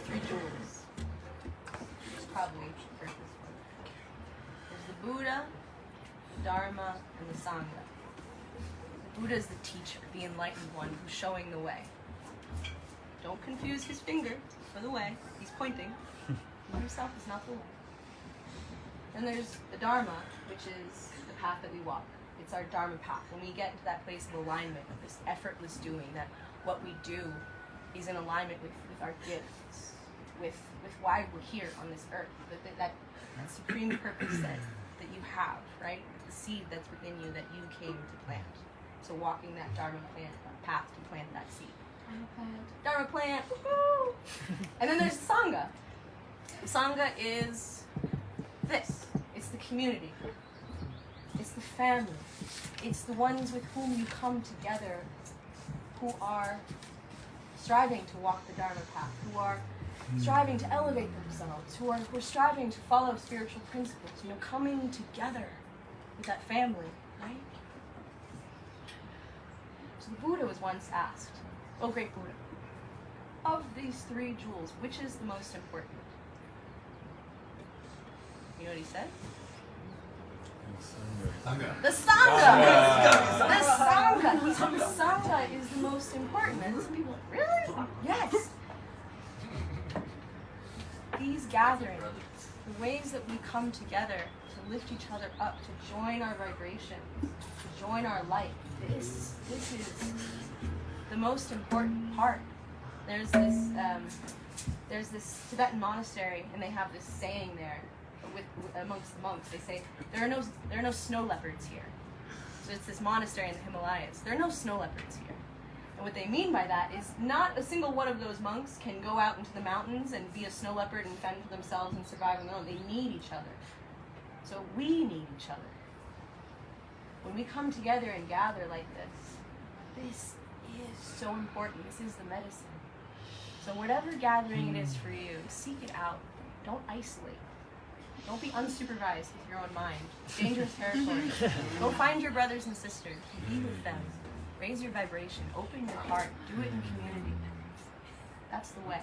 three jewels. Probably heard this one. There's the Buddha, the Dharma, and the Sangha. The Buddha is the teacher, the enlightened one who's showing the way. Don't confuse his finger for the way. He's pointing. He himself is not the way. Then there's the Dharma, which is the path that we walk. It's our Dharma path. When we get into that place of alignment, of this effortless doing, that what we do is in alignment with our gifts, with why we're here on this earth, that supreme purpose that you have, right? The seed that's within you that you came to plant. So walking that Dharma path to plant that seed. Dharma plant, woohoo! And then there's Sangha. Sangha is this. It's the community. It's the family. It's the ones with whom you come together who are striving to walk the Dharma path, who are striving to elevate themselves, who are striving to follow spiritual principles, coming together with that family, right? So the Buddha was once asked, "Oh great Buddha, of these three jewels, which is the most important?" You know what he said? Sangha. The Sangha! The Sangha! He said the Sangha is the most important. And some people are like, really? Yes! These gatherings, the ways that we come together to lift each other up, to join our vibrations, to join our light, this is the most important part. There's this Tibetan monastery, and they have this saying there amongst the monks. They say there are no snow leopards here. So it's this monastery in the Himalayas. There are no snow leopards here. And what they mean by that is not a single one of those monks can go out into the mountains and be a snow leopard and fend for themselves and survive on their own. They need each other. So we need each other. When we come together and gather like this is so important. This is the medicine. So whatever gathering it is for you, seek it out. Don't isolate. Don't be unsupervised with your own mind. Dangerous territory. Go find your brothers and sisters. Be with them. Raise your vibration. Open your heart. Do it in community. That's the way.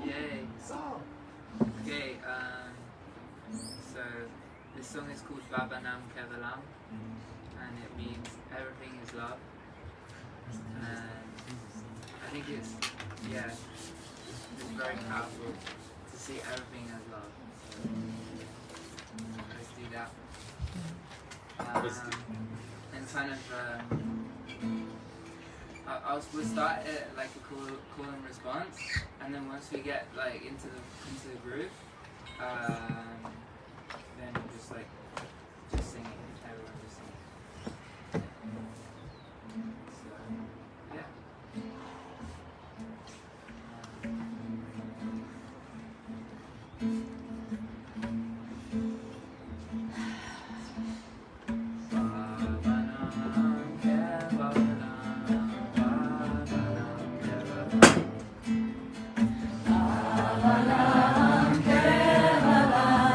Yay. Okay, so this song is called Baba Nam Kevalam, and it means everything is love. And I think it's very powerful to see everything as love. So let's do that. And kind of, we'll start at like a call and response, and then once we get like into the groove, then just sing it. Everyone just sing it. So yeah. Kevalam,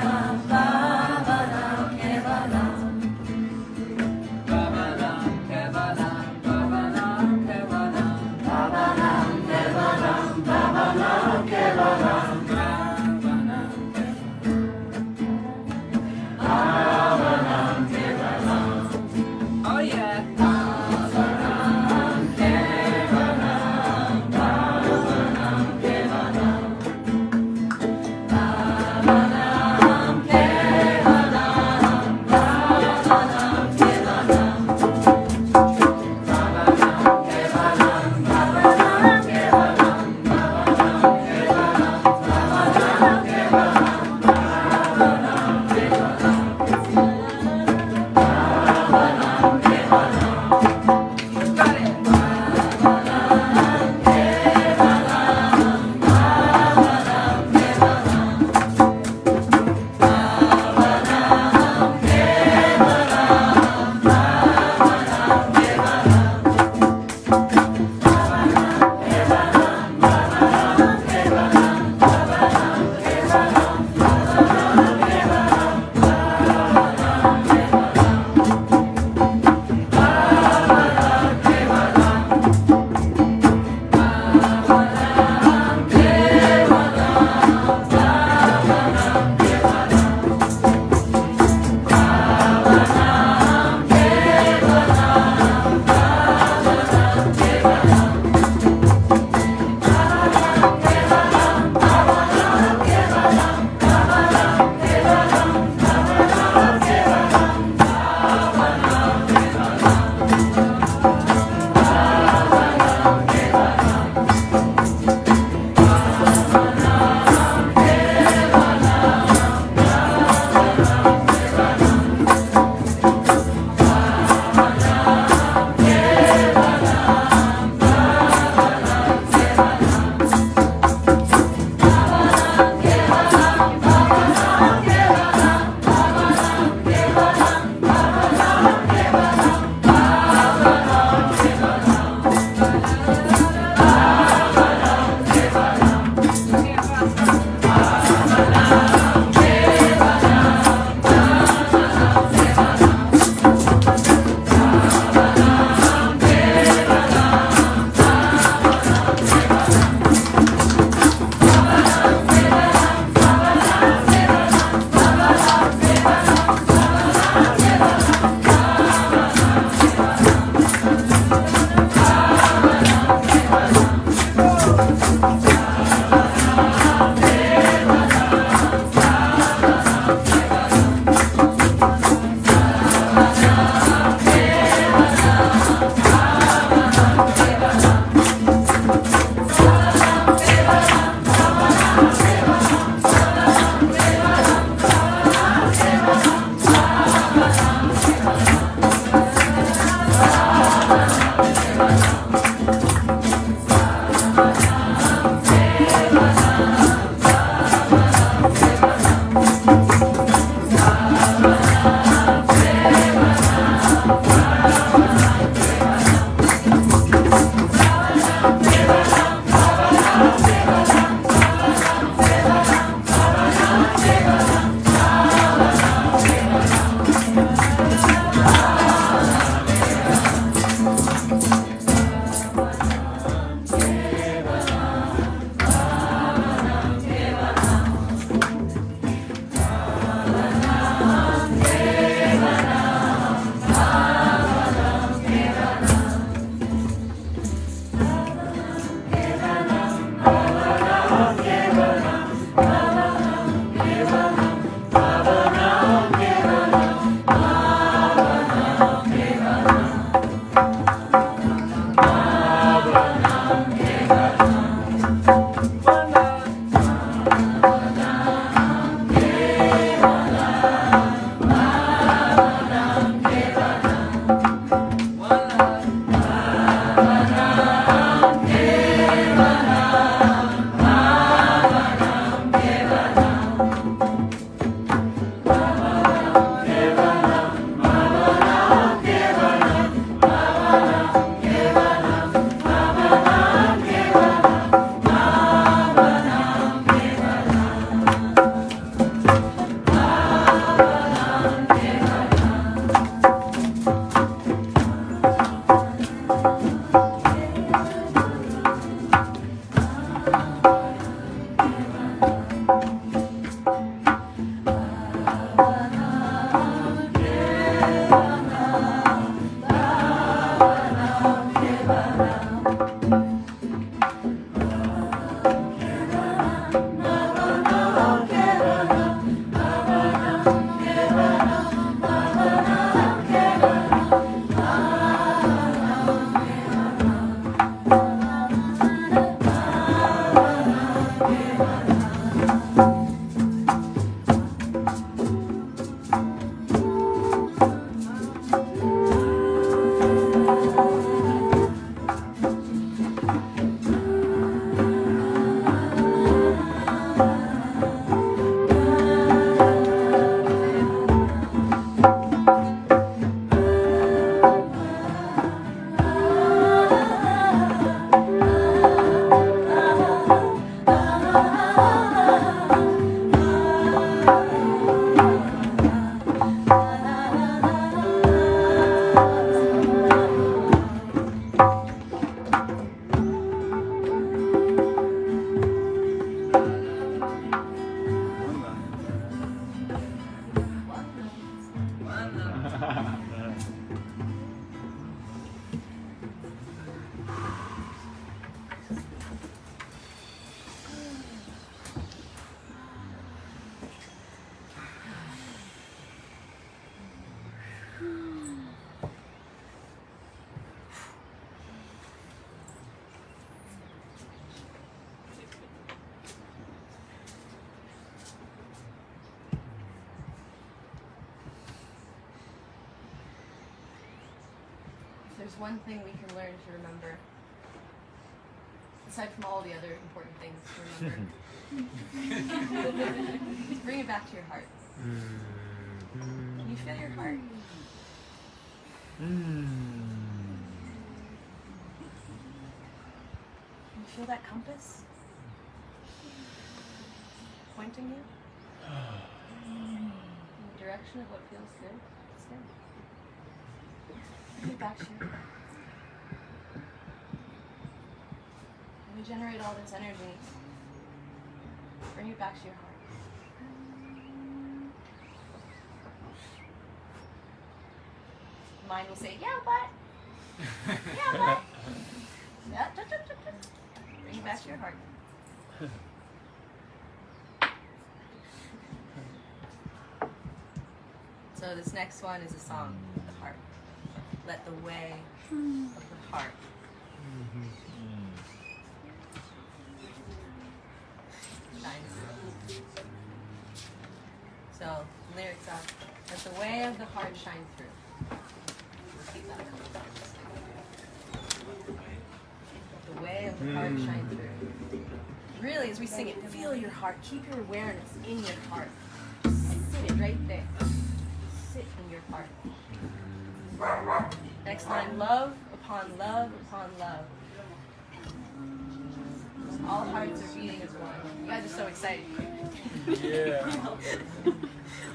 there's one thing we can learn to remember, aside from all the other important things to remember, is bring it back to your heart. Can you feel your heart? Can you feel that compass pointing you in the direction of what feels good? It's good. Bring it back to your heart. When we generate all this energy, bring it back to your heart. Mind will say, yeah, but. Yeah, but. Yeah, bring it back to your heart. So this next one is a song of the heart. Let the way of the heart. Nice. So lyrics are, let the way of the heart shine through. Repeat that a couple times. Let the way of the heart shine through. Really, as we sing it, feel your heart. Keep your awareness in your heart. Sit it right there. Sit in your heart. Next line, love upon love upon love. All hearts are beating as one. You guys are so excited. Yeah.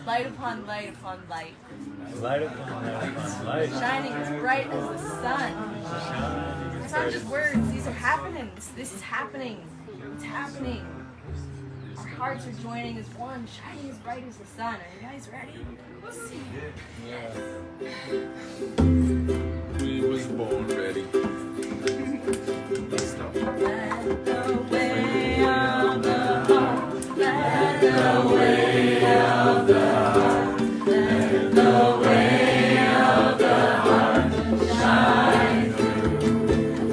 Light upon light upon light. Light upon light upon light. Shining as bright as the sun. Shining It's as not bright just as- words, these are happening. This is happening. It's happening. Our hearts are joining as one, shining as bright as the sun. Are you guys ready? Let's see. We was born ready. Let the way of the heart, let the way of the heart, let the way of the heart shine through.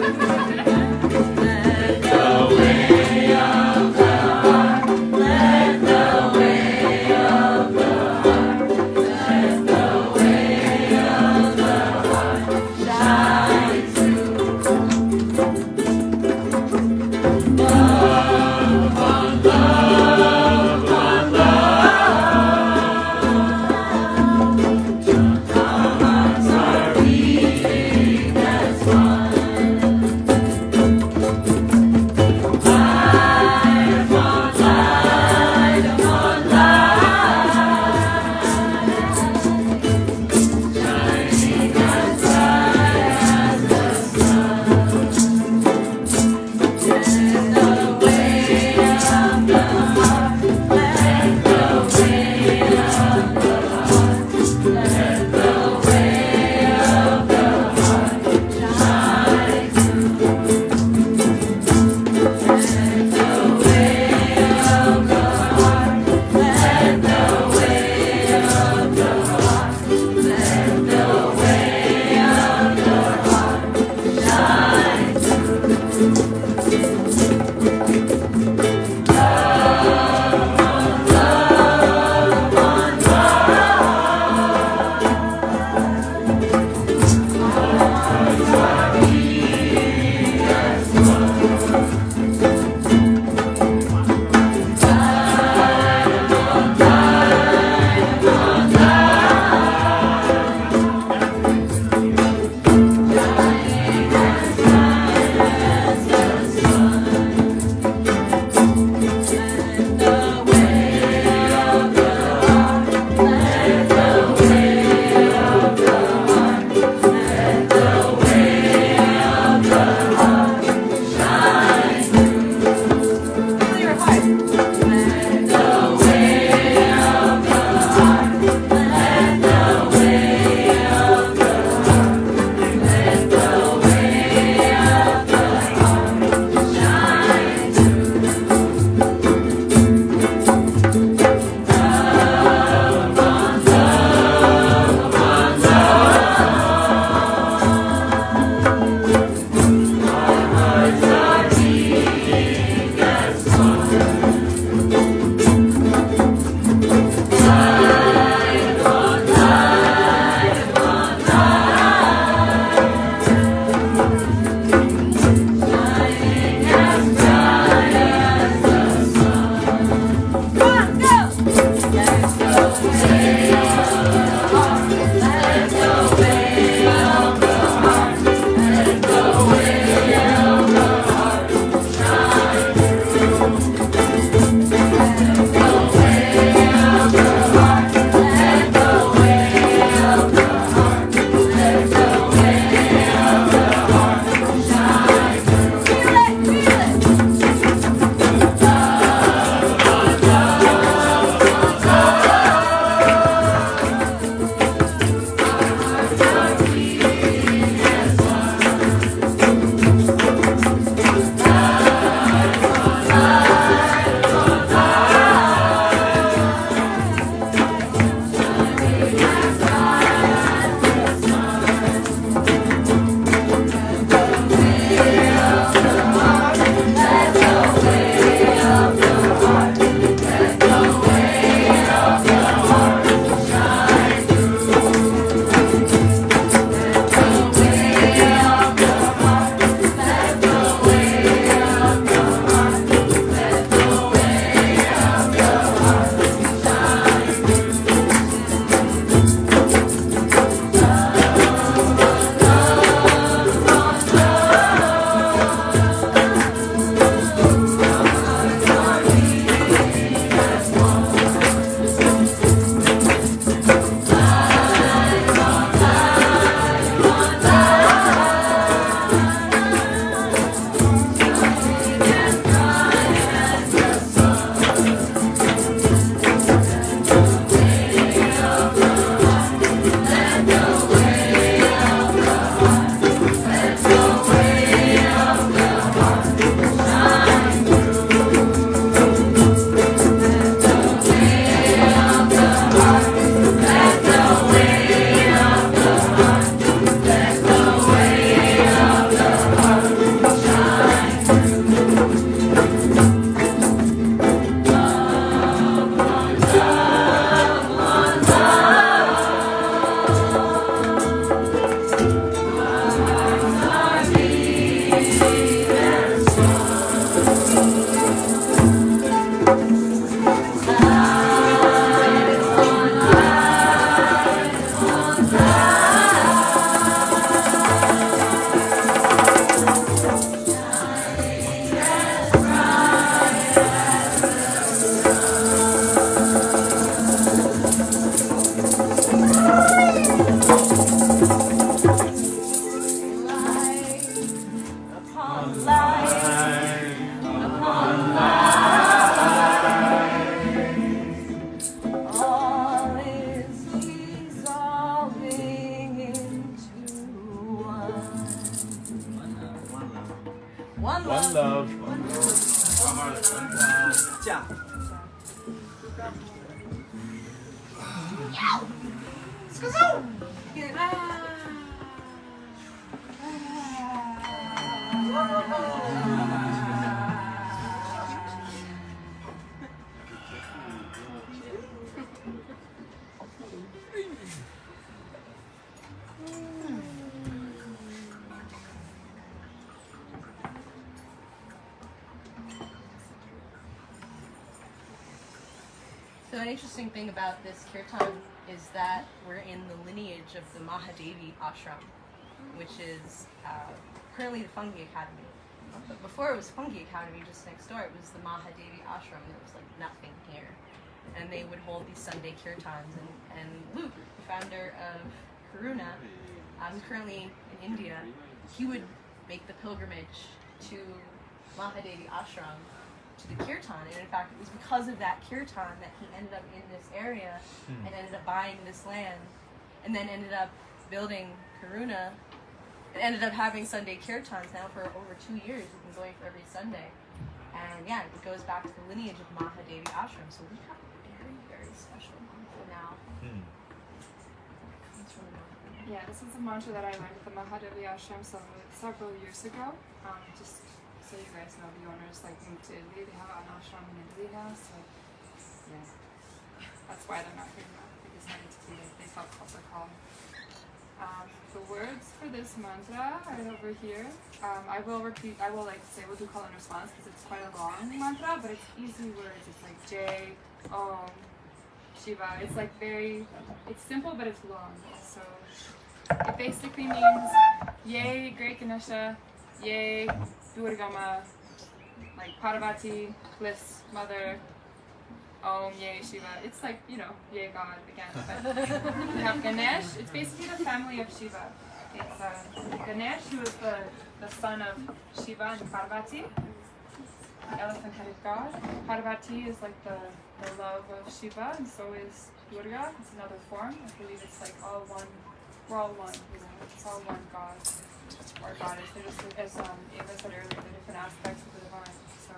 Let the way of the heart, let the way of the heart, let the way of the heart shine through. Love upon love upon love. Ja. So an interesting thing about this kirtan is that we're in the lineage of the Mahadevi ashram, which is currently the Fungi Academy. But before it was Fungi Academy, just next door, it was the Mahadevi ashram. There was like nothing here. And they would hold these Sunday kirtans. And Luke, the founder of Karuna, currently in India, he would make the pilgrimage to Mahadevi ashram, to the kirtan, and in fact it was because of that kirtan that he ended up in this area and ended up buying this land and then ended up building Karuna and ended up having Sunday kirtans now for over 2 years. We've been going for every Sunday, and yeah, it goes back to the lineage of Mahadevi ashram, so we have a very, very special mantra now. Comes from the Mahadevi. Yeah, this is a mantra that I learned at the Mahadevi ashram several years ago. Just so you guys know, the owners like moved to Italy. They have an ashram in Italy now, so yeah, that's why they're not here now. They decided to do it. They felt the call. The words for this mantra are over here. I will repeat. I will like say what we call in response because it's quite a long mantra, but it's easy words. It's like Jai, Om, Shiva. It's like it's simple, but it's long. So it basically means Yay, Great Ganesha, Yay, Durgama, like Parvati, Bliss, Mother, Om, Yay, Shiva. It's like, Yay, God again. But we have Ganesh. It's basically the family of Shiva. It's Ganesh, who is the son of Shiva and Parvati, the elephant-headed god. Parvati is like the love of Shiva, and so is Durga. It's another form. I believe it's like all one. We're all one. It's all one God. Or goddess. They're just, as Ava said earlier, they're different aspects of the divine. So,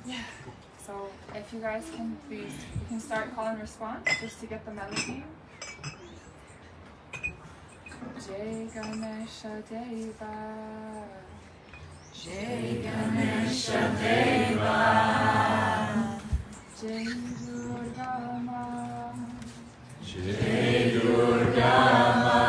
yeah. So, if you guys can please, you can start call and response just to get the melody. Jai Ganesha Deva. Jai Ganesha Deva. Jai Durga Ma. Jai Durga Ma.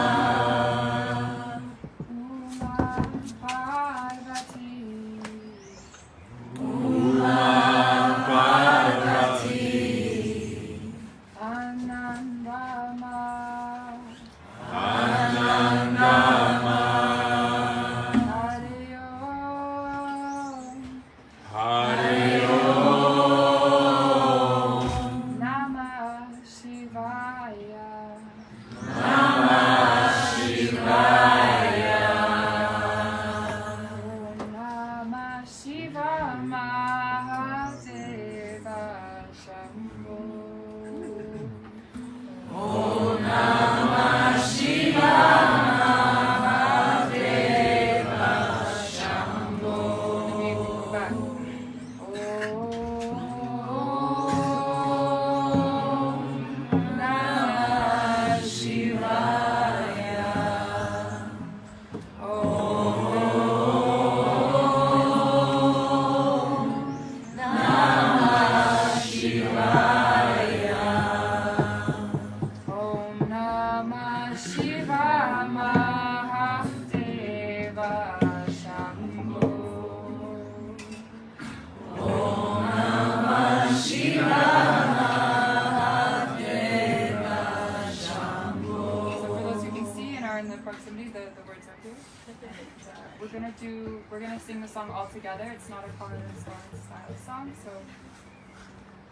We're gonna sing the song all together. It's not a call and response style song, so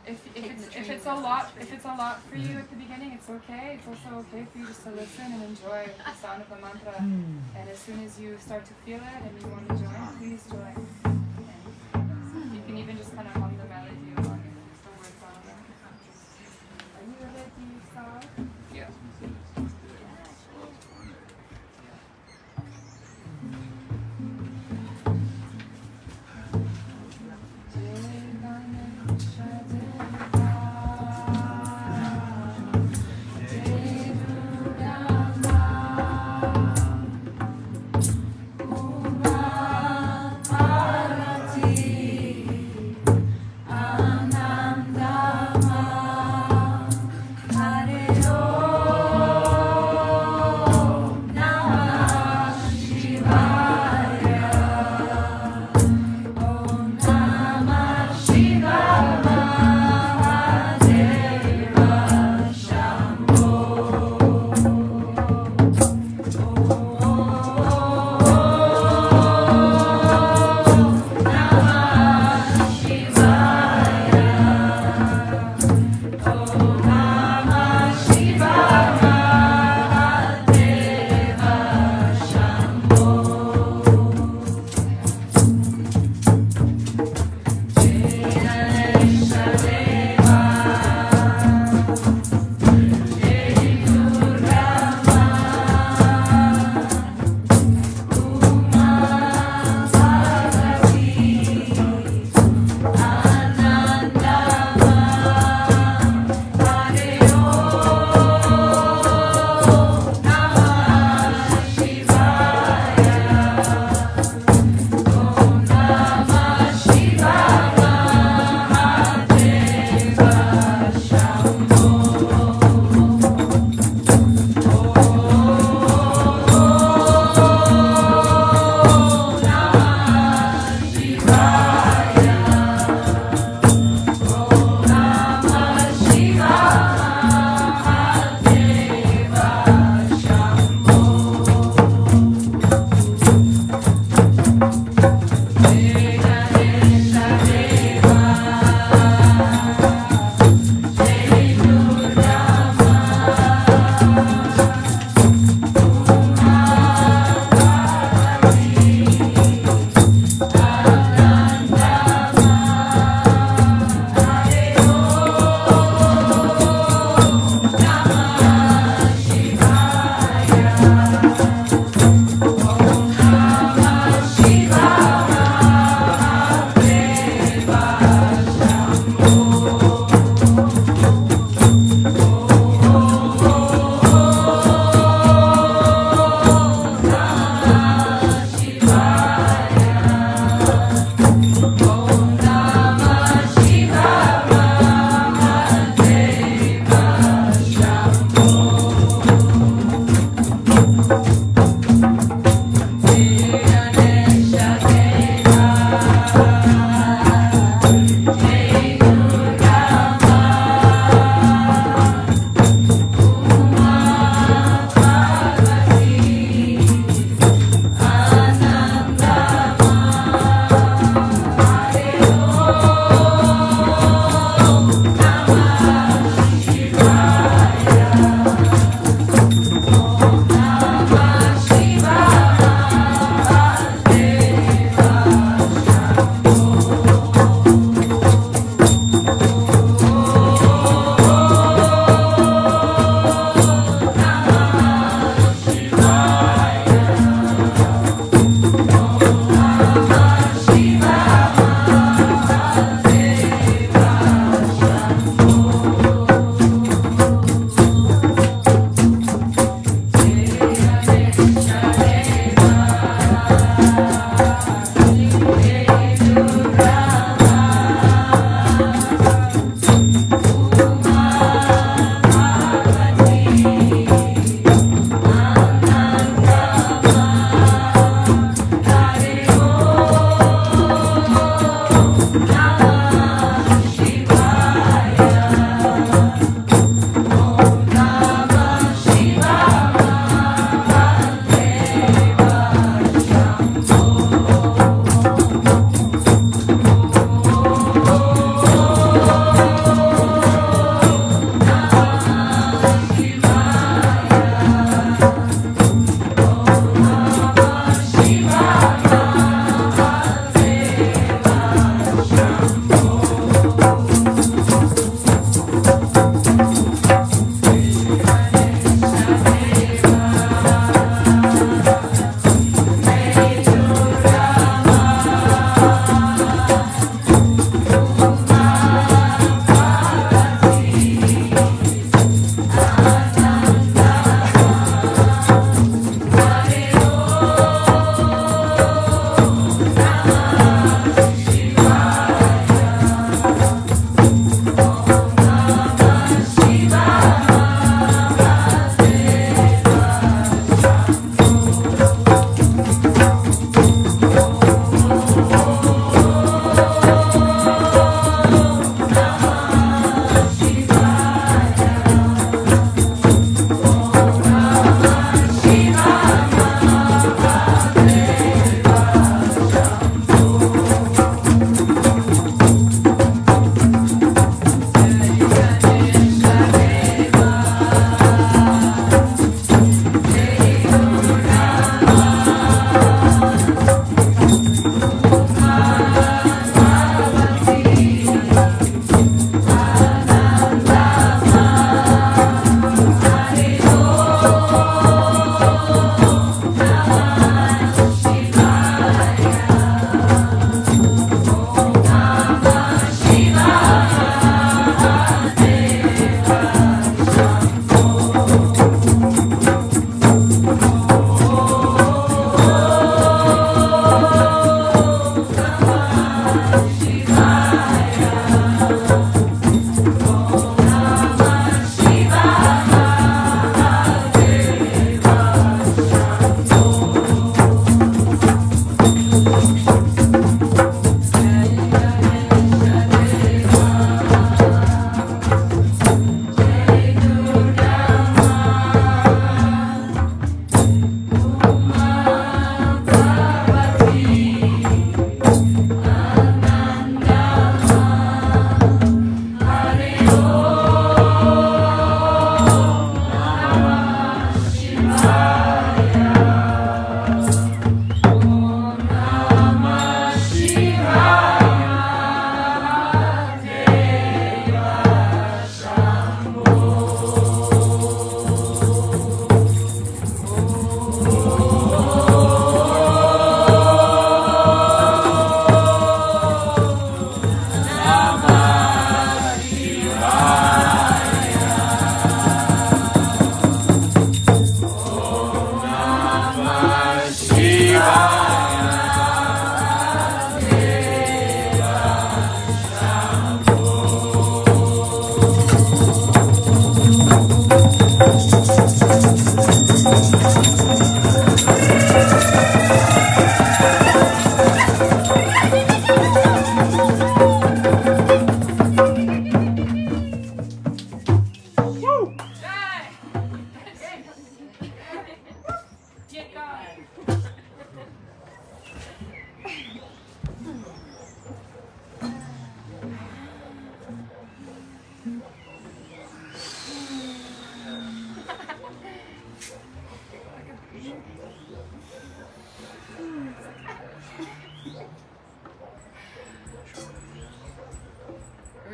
if it's a lot for you at the beginning, it's okay. It's also okay for you just to listen and enjoy the sound of the mantra. And as soon as you start to feel it and you want to join, please join. And you can even just kind of hum the melody along the words on it. Are you ready, Sal? Yeah. Jai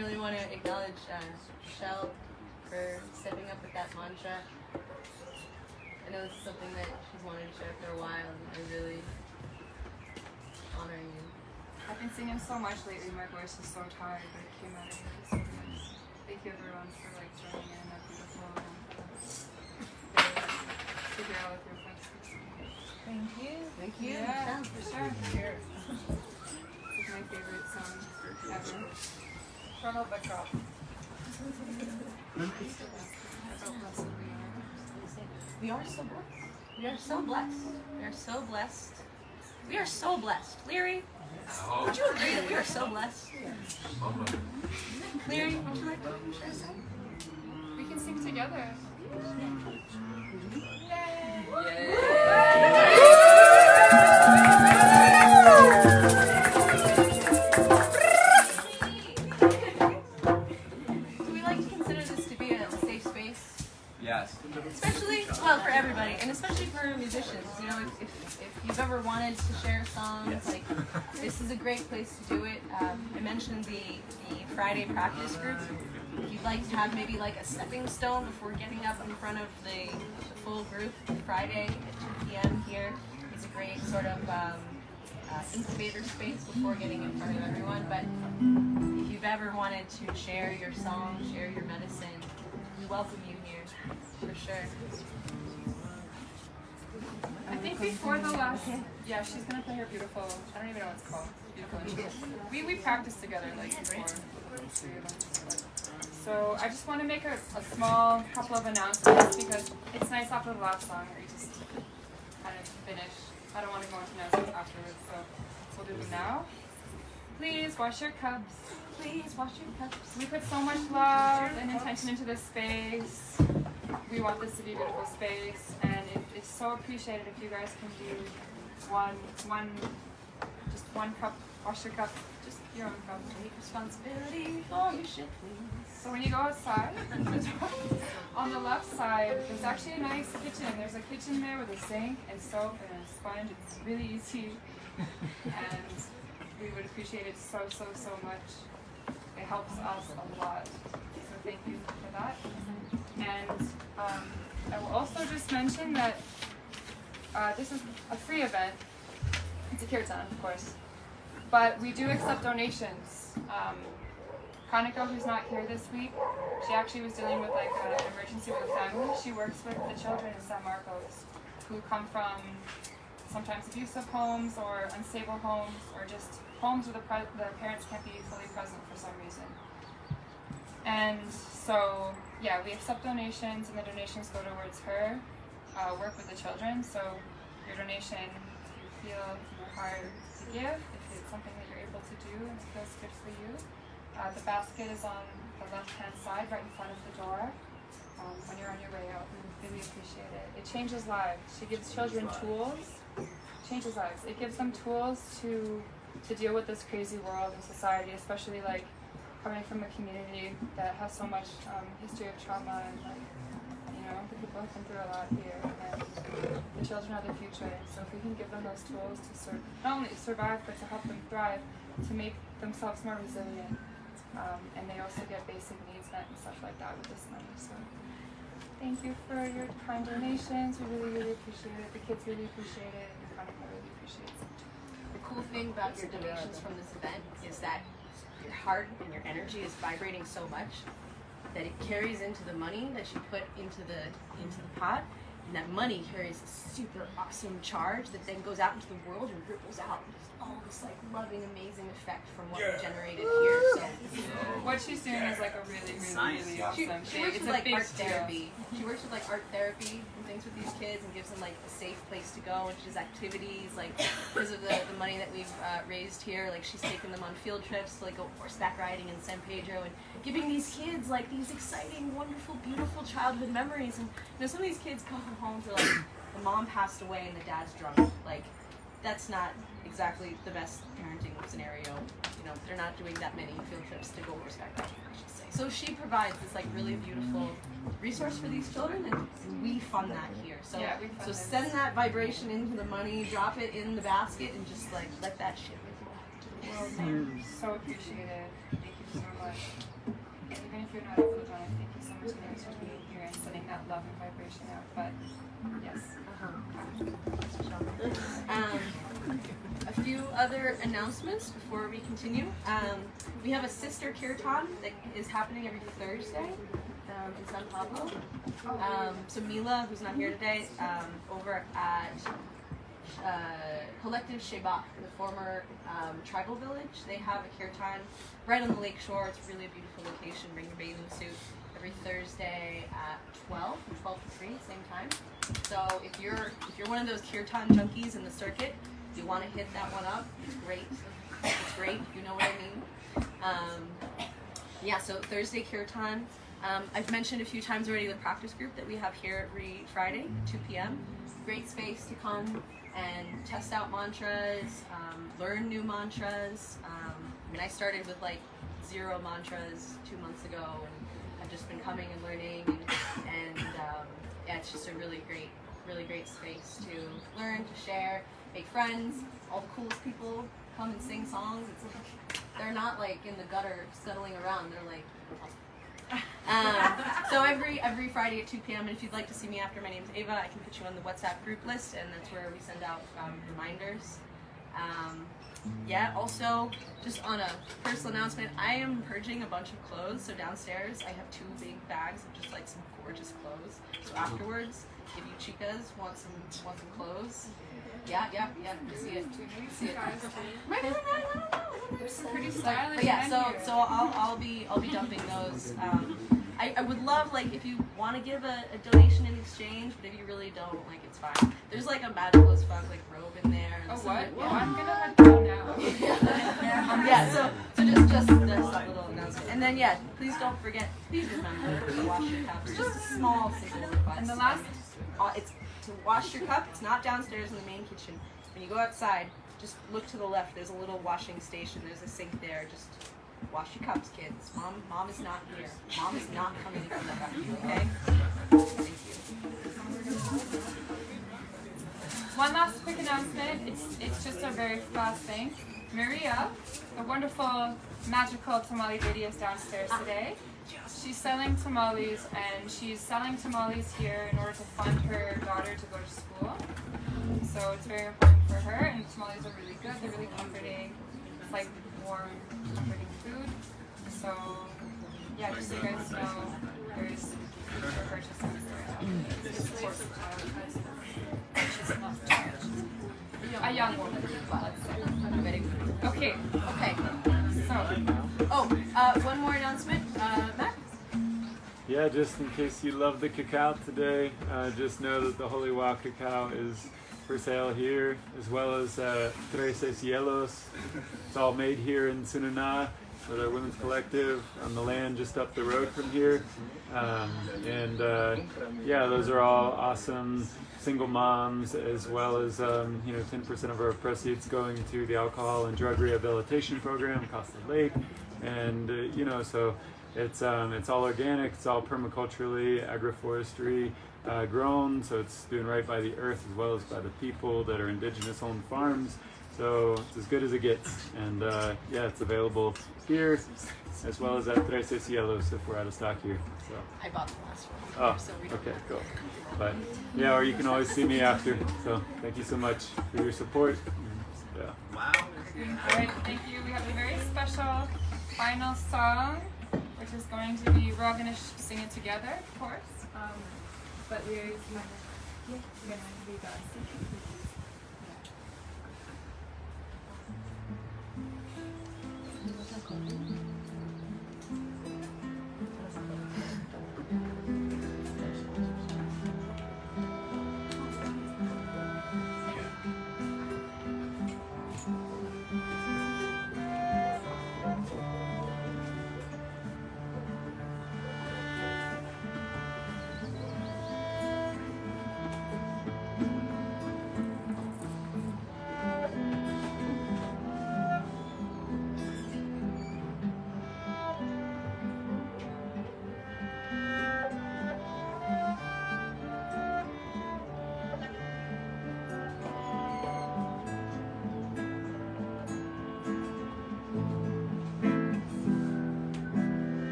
really want to acknowledge Shell for stepping up with that mantra. I know this is something that she's wanted to share for a while, and I really honor you. I've been singing so much lately, my voice is so tired, but it came out of me so nice. Thank you everyone for like joining in that beautiful to hear all of your voices. Thank you. Thank you. Yeah, for sure. Cheers. This is my favorite song ever. Run up my crop. We are so blessed. We are so blessed. We are so blessed. We are so blessed. Leary, would you agree that we are so blessed? Leary, would you like to share something? We can sing together. Do we like to consider this to be a safe space? Yes. Especially, well, for everybody, and especially for musicians. You know, if you've ever wanted to share songs, like this is a great place to do it. I mentioned the Friday practice group. If you'd like to have maybe like a stepping stone before getting up in front of the full group, Friday at 2 p.m. here is a great sort of incubator space before getting in front of everyone. But if you've ever wanted to share your song, share your medicine, we welcome you here for sure. I think before the last, yeah, she's gonna play her beautiful, I don't even know what it's called. Beautiful. We practiced together like before. So I just want to make a small couple of announcements because it's nice after the last song where you just kind of finish. I don't want to go into announcements afterwards, so we'll do them now. Please wash your cups. Please wash your cups. We put so much love and intention into this space. We want this to be a beautiful space, and it's so appreciated if you guys can do just one cup, wash your cup, just your own cup. Take responsibility for your shit, please. So when you go outside, on the left side, there's actually a nice kitchen. There's a kitchen there with a sink and soap and a sponge. It's really easy, and we would appreciate it so much. It helps us a lot. So thank you for that. And I will also just mention that this is a free event. It's a kirtan, of course. But we do accept donations. Kanika, who's not here this week, she actually was dealing with like an emergency with a family. She works with the children in San Marcos who come from sometimes abusive homes or unstable homes or just homes where the parents can't be fully present for some reason. And so, yeah, we accept donations, and the donations go towards her work with the children. So your donation, if you feel in your heart to give, if it's something that you're able to do and it feels good for you. The basket is on the left-hand side, right in front of the door. When you're on your way out, we really appreciate it. It changes lives. She gives children tools. Changes lives. It gives them tools to deal with this crazy world and society, especially like coming from a community that has so much history of trauma and like, you know, the people have been through a lot here, and the children are the future. So if we can give them those tools to not only survive but to help them thrive, to make themselves more resilient, and they also get basic needs met and stuff like that with this money. So thank you for your kind donations. We really appreciate it. The kids really appreciate it, and Kanika really appreciates it. The cool thing about your donations from this event is that your heart and your energy is vibrating so much that it carries into the money that you put into the pot, and that money carries a super awesome charge that then goes out into the world and ripples out. There's all this like loving, amazing effect from what we generated here. So what she's doing is like a really awesome she works it's with a like big art deal. therapy. She works with like art therapy and things with these kids and gives them like a safe place to go, and she does activities like because of the money that we've raised here. Like she's taking them on field trips to like go horseback riding in San Pedro and giving these kids like these exciting, wonderful, beautiful childhood memories. And you know, some of these kids come home to like the mom passed away and the dad's drunk. Like that's not exactly the best parenting scenario. You know, they're not doing that many field trips to go horseback riding, I should say. So she provides this like really beautiful resource for these children, and we fund that here. So Yeah, so send that vibration into the money, drop it in the basket, and just like let that shit ripple out into the world. So appreciated. Thank you so much. if you're not able to join, thank you so much guys for being here and sending that love and vibration out. But yes. A few other announcements before we continue. We have a sister kirtan that is happening every Thursday in San Pablo. So Mila, who's not here today, over at Collective Sheba, the former tribal village, they have a kirtan right on the lake shore. It's really a beautiful location. Bring your bathing suit. Every Thursday at 12 to 3, same time. So if you're one of those kirtan junkies in the circuit, you want to hit that one up. It's great. It's great. You know what I mean. Yeah. So Thursday kirtan. I've mentioned a few times already the practice group that we have here every Friday at 2 p.m. Great space to come and test out mantras, learn new mantras. I mean, I started with like 0 mantras 2 months ago, and I've just been coming and learning, and yeah, it's just a really great space to learn, to share, make friends. All the coolest people come and sing songs. It's like, they're not like in the gutter scuttling around. They're like. So every Friday at 2 p.m. and if you'd like to see me after, my name's Ava. I can put you on the WhatsApp group list, and that's where we send out reminders. Yeah, also, just on a personal announcement, I am purging a bunch of clothes. So downstairs, I have 2 big bags of just like some gorgeous clothes. So afterwards, if you chicas want some clothes, yeah, see it. There's some pretty stylish. But yeah, men here. so I'll be dumping those. I would love, like, if you want to give a donation in exchange, but if you really don't, like, it's fine. There's like a magical as fuck like robe in there. And Oh, some- what? Yeah. Oh, I'm gonna head down now. Yeah, so just this little announcement. And then yeah, please don't forget, please remember to wash your cups. Just a small simple request. And the last- it's to wash your cup. It's not downstairs in the main kitchen. When you go outside, just look to the left. There's a little washing station. There's a sink there. Just wash your cups, kids. Mom is not here. Mom is not coming to clean up after you, okay? Thank you. One last quick announcement. It's just a very fast thing. Maria, the wonderful magical tamale lady, is downstairs today. She's selling tamales, and she's selling tamales here in order to fund her daughter to go to school. So it's very important for her, and the tamales are really good. They're really comforting. It's like warm, comforting food. So yeah, just so you guys know, there's food for purchase to support the child because she's not a child. She's a young woman, let's say. Okay. So, One more announcement, Matt. Yeah, just in case you love the cacao today, just know that the Holy Wa cacao is for sale here, as well as Tres Cielos. It's all made here in Sunana with our women's collective on the land just up the road from here. Yeah, those are all awesome single moms, as well as 10% of our proceeds going to the alcohol and drug rehabilitation program, Costa Lake, and so it's all organic, it's all permaculturally, agroforestry grown, so it's doing right by the earth as well as by the people that are indigenous owned farms. So it's as good as it gets, and yeah, it's available here as well as at Tres Cielos if we're out of stock here. So. I bought the last one. Oh, So we don't okay, have- cool. But yeah, or you can always see me after. So thank you so much for your support. Yeah. Wow. alright, thank you. We have a very special final song, which is going to be, we're all going to sing it together, of course. But we're going to read us.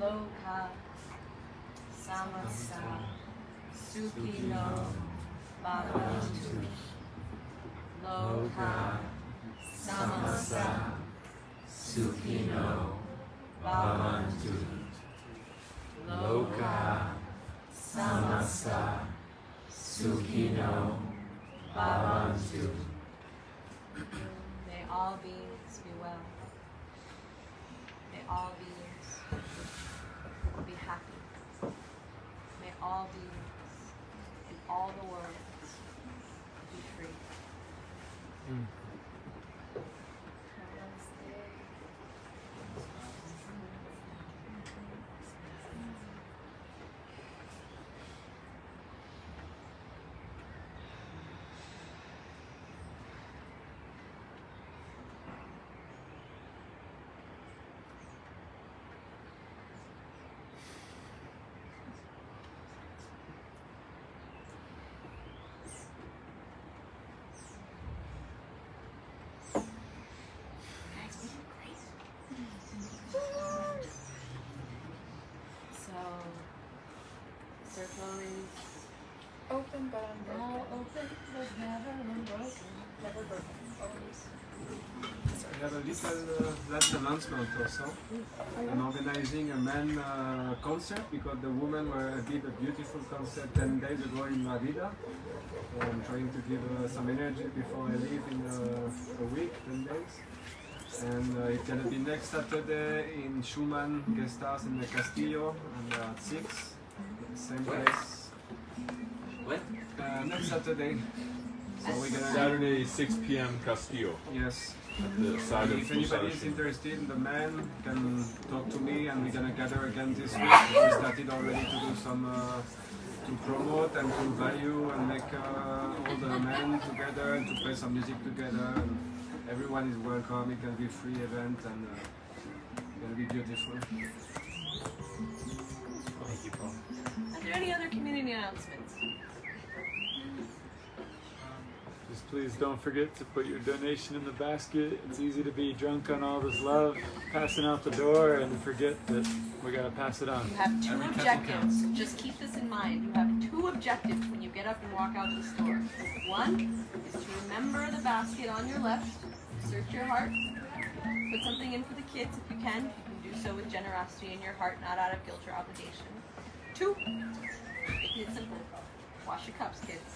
Loka samasta sukhino bhavantu. Loka samasta sukhino bhavantu. Loka samasta sukhino bhavantu. May all beings be well. May all beings be happy. May all beings in all the worlds be free. Circle is Open but unbroken. now open, but never unbroken. Never broken. Always. I have a little last announcement also. I'm organizing a man concert because the women did a beautiful concert 10 days ago in La Vida. So I'm trying to give some energy before I leave in a week, 10 days. And it's gonna be next Saturday in Schumann Guest House in the Castillo and at 6, same place. What? Next Saturday. So we're gonna Saturday, 6 p.m. Castillo, yes. at the side of If anybody is Busashi. interested, the man can talk to me, and we're gonna gather again this week. We started already to do some to promote and to value and make all the men together and to play some music together. And everyone is welcome. It can be a free event and it's gonna be beautiful. Thank you, Paul. Are there any other community announcements? Just please don't forget to put your donation in the basket. It's easy to be drunk on all this love, passing out the door, and forget that we gotta pass it on. You have two Every pencil objectives. Just keep this in mind. You have two objectives when you get up and walk out the store. One is to remember the basket on your left, search your heart, put something in for the kids if you can. You can do so with generosity in your heart, not out of guilt or obligation. Two, making it simple. Wash your cups, kids.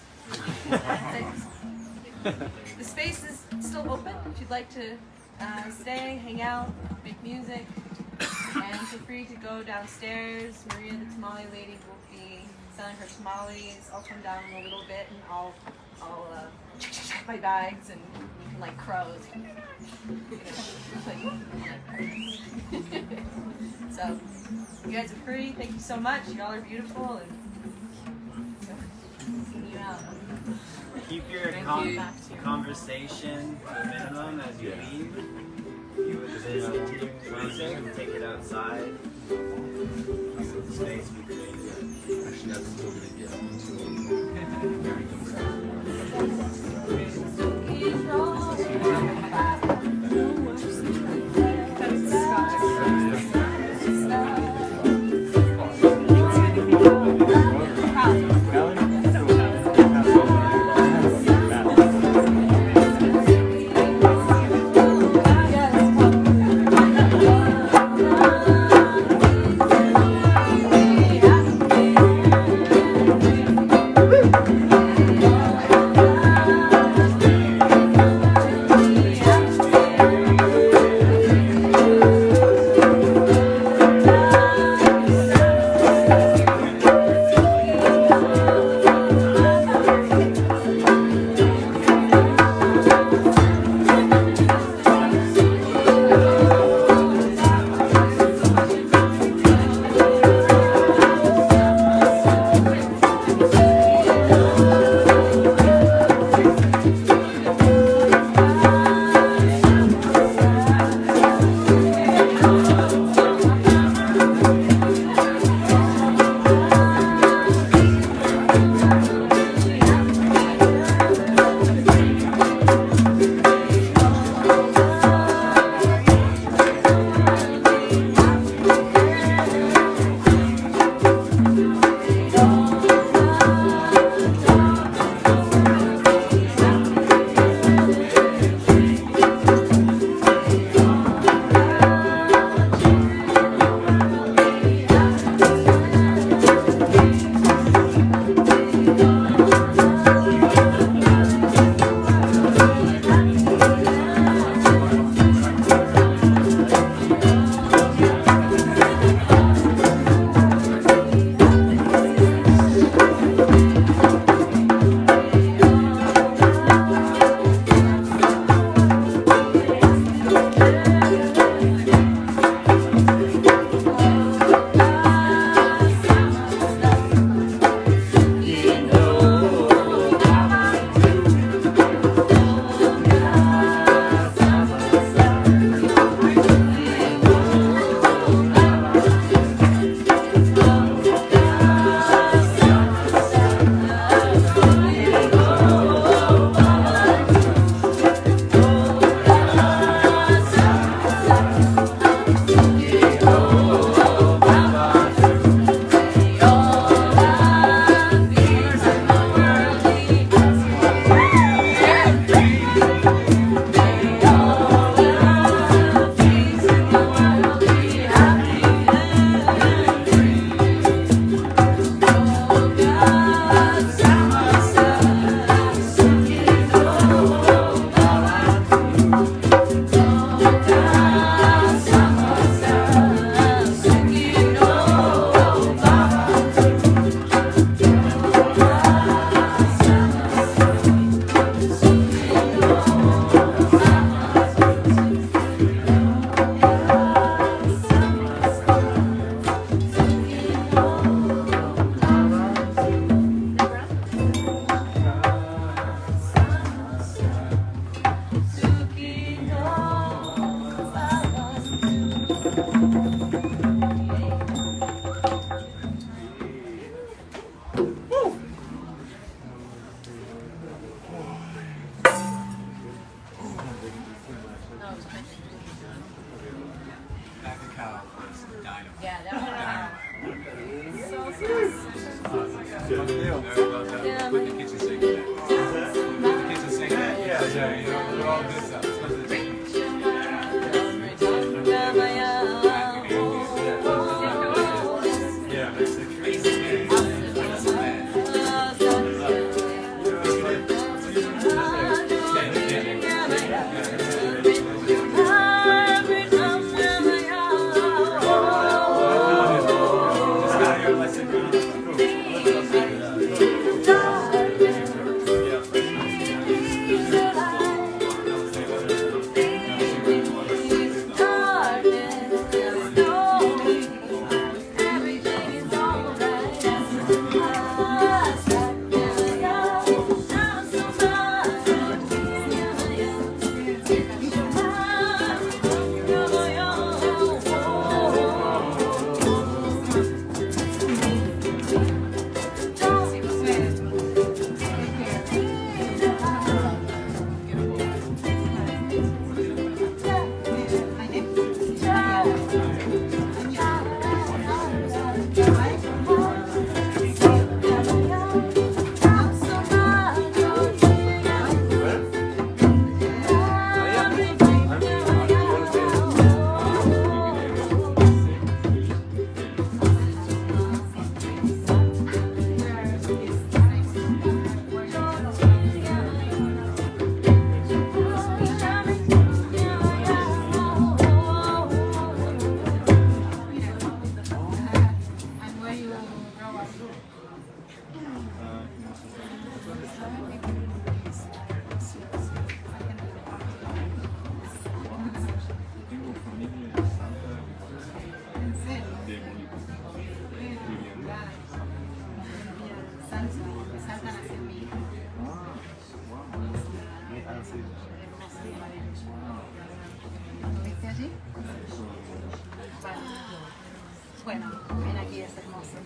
The space is still open if you'd like to stay, hang out, make music, and feel free to go downstairs. Maria, the tamale lady, will be selling her tamales. I'll come down in a little bit and I'll check my bags and you can like crows. So you guys are free. Thank you so much. Y'all are beautiful and see you out. Keep your conversation to a minimum as you leave. You would discontinue music and take it outside. The space we created. Actually, that's still going to get very Woo! Bueno, ven aquí, es hermoso.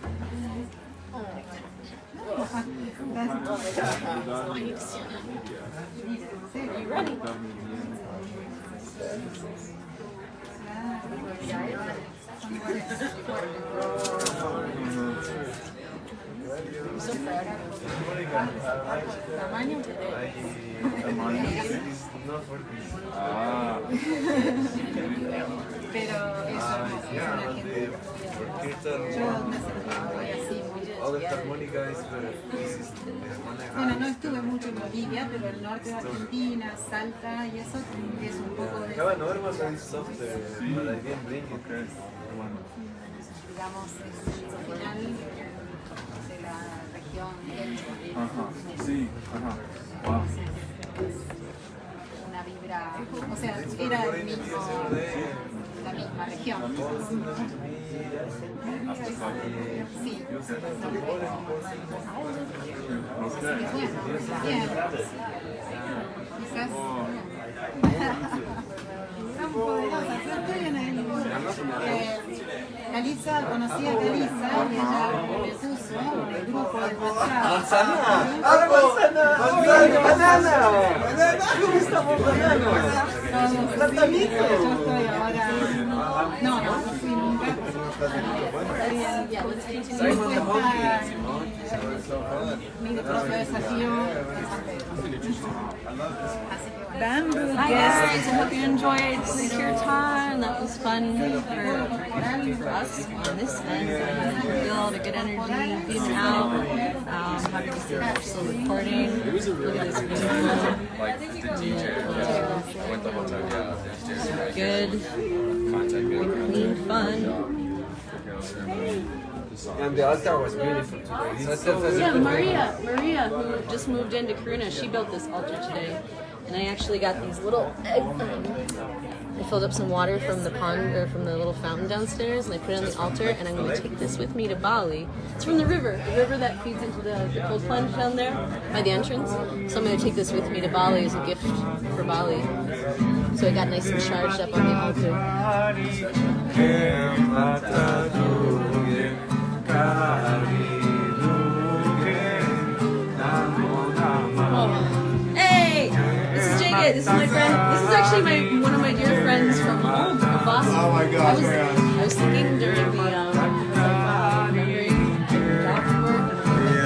Pero eso es una gente. Yo me sentí así muy. Bueno, no estuve mucho en Bolivia, pero el norte de Argentina, Salta y eso es un poco de. Digamos, es el final de la región del Sí, wow. Una vibra, o sea, era el mismo, la misma región. Sí, bien. Quizás son poderosas, estoy en el... Calisa, conocí a Calisa y ella me puso en el grupo de WhatsApp. Yo estoy ahora... No fui nunca. Mi propio desafío es San Pedro. Bamboo Hi guys, I hope you enjoyed the kirtan. That was fun for us on this end. Feel all the good energy being out. Happy to see that we're still recording. Look at this beautiful. Like the DJ, I went the whole time, yeah. Good, clean, fun. And the altar was beautiful today. Yeah, Maria, who just moved into Karuna, she built this altar today. And I actually got these little I filled up some water from the pond or from the little fountain downstairs, and I put it on the altar. And I'm going to take this with me to Bali. It's from the river that feeds into the cold plunge down there by the entrance. So I'm going to take this with me to Bali as a gift for Bali. So it got nice and charged up on the altar. Oh. Hey! This is Jay. This is my friend. This is actually one of my dear friends from home, from Boston. Oh my gosh, I was thinking during the remembering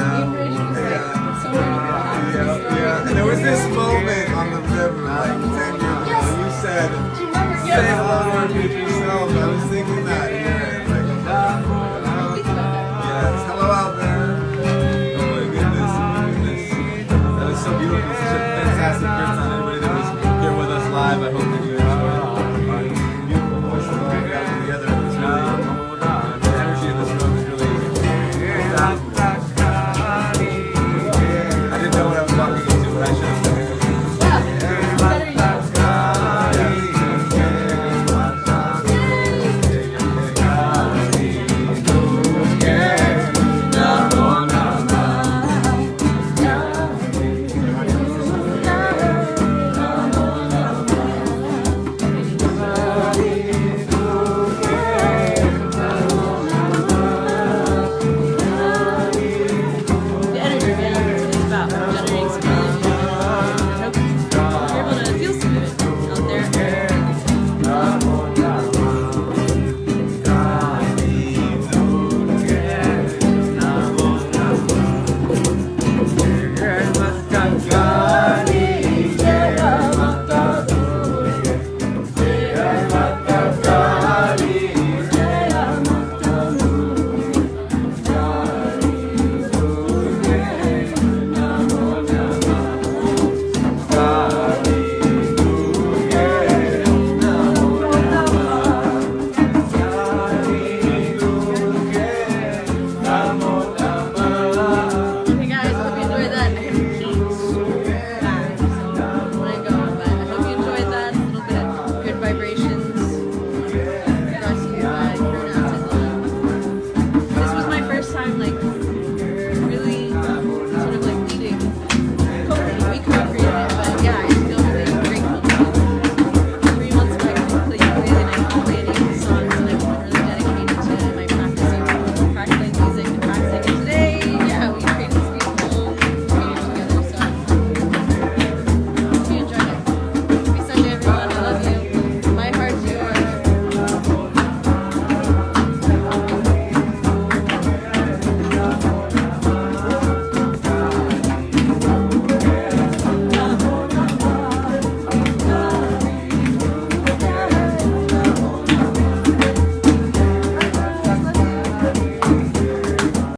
Cambridge was like somewhere And there was this moment on the river, like 10 years ago, you said, say hello or meet yourself. I was thinking that, yeah. Like, yes, hello out there. Oh my goodness, that is so beautiful. Such a fantastic kirtan.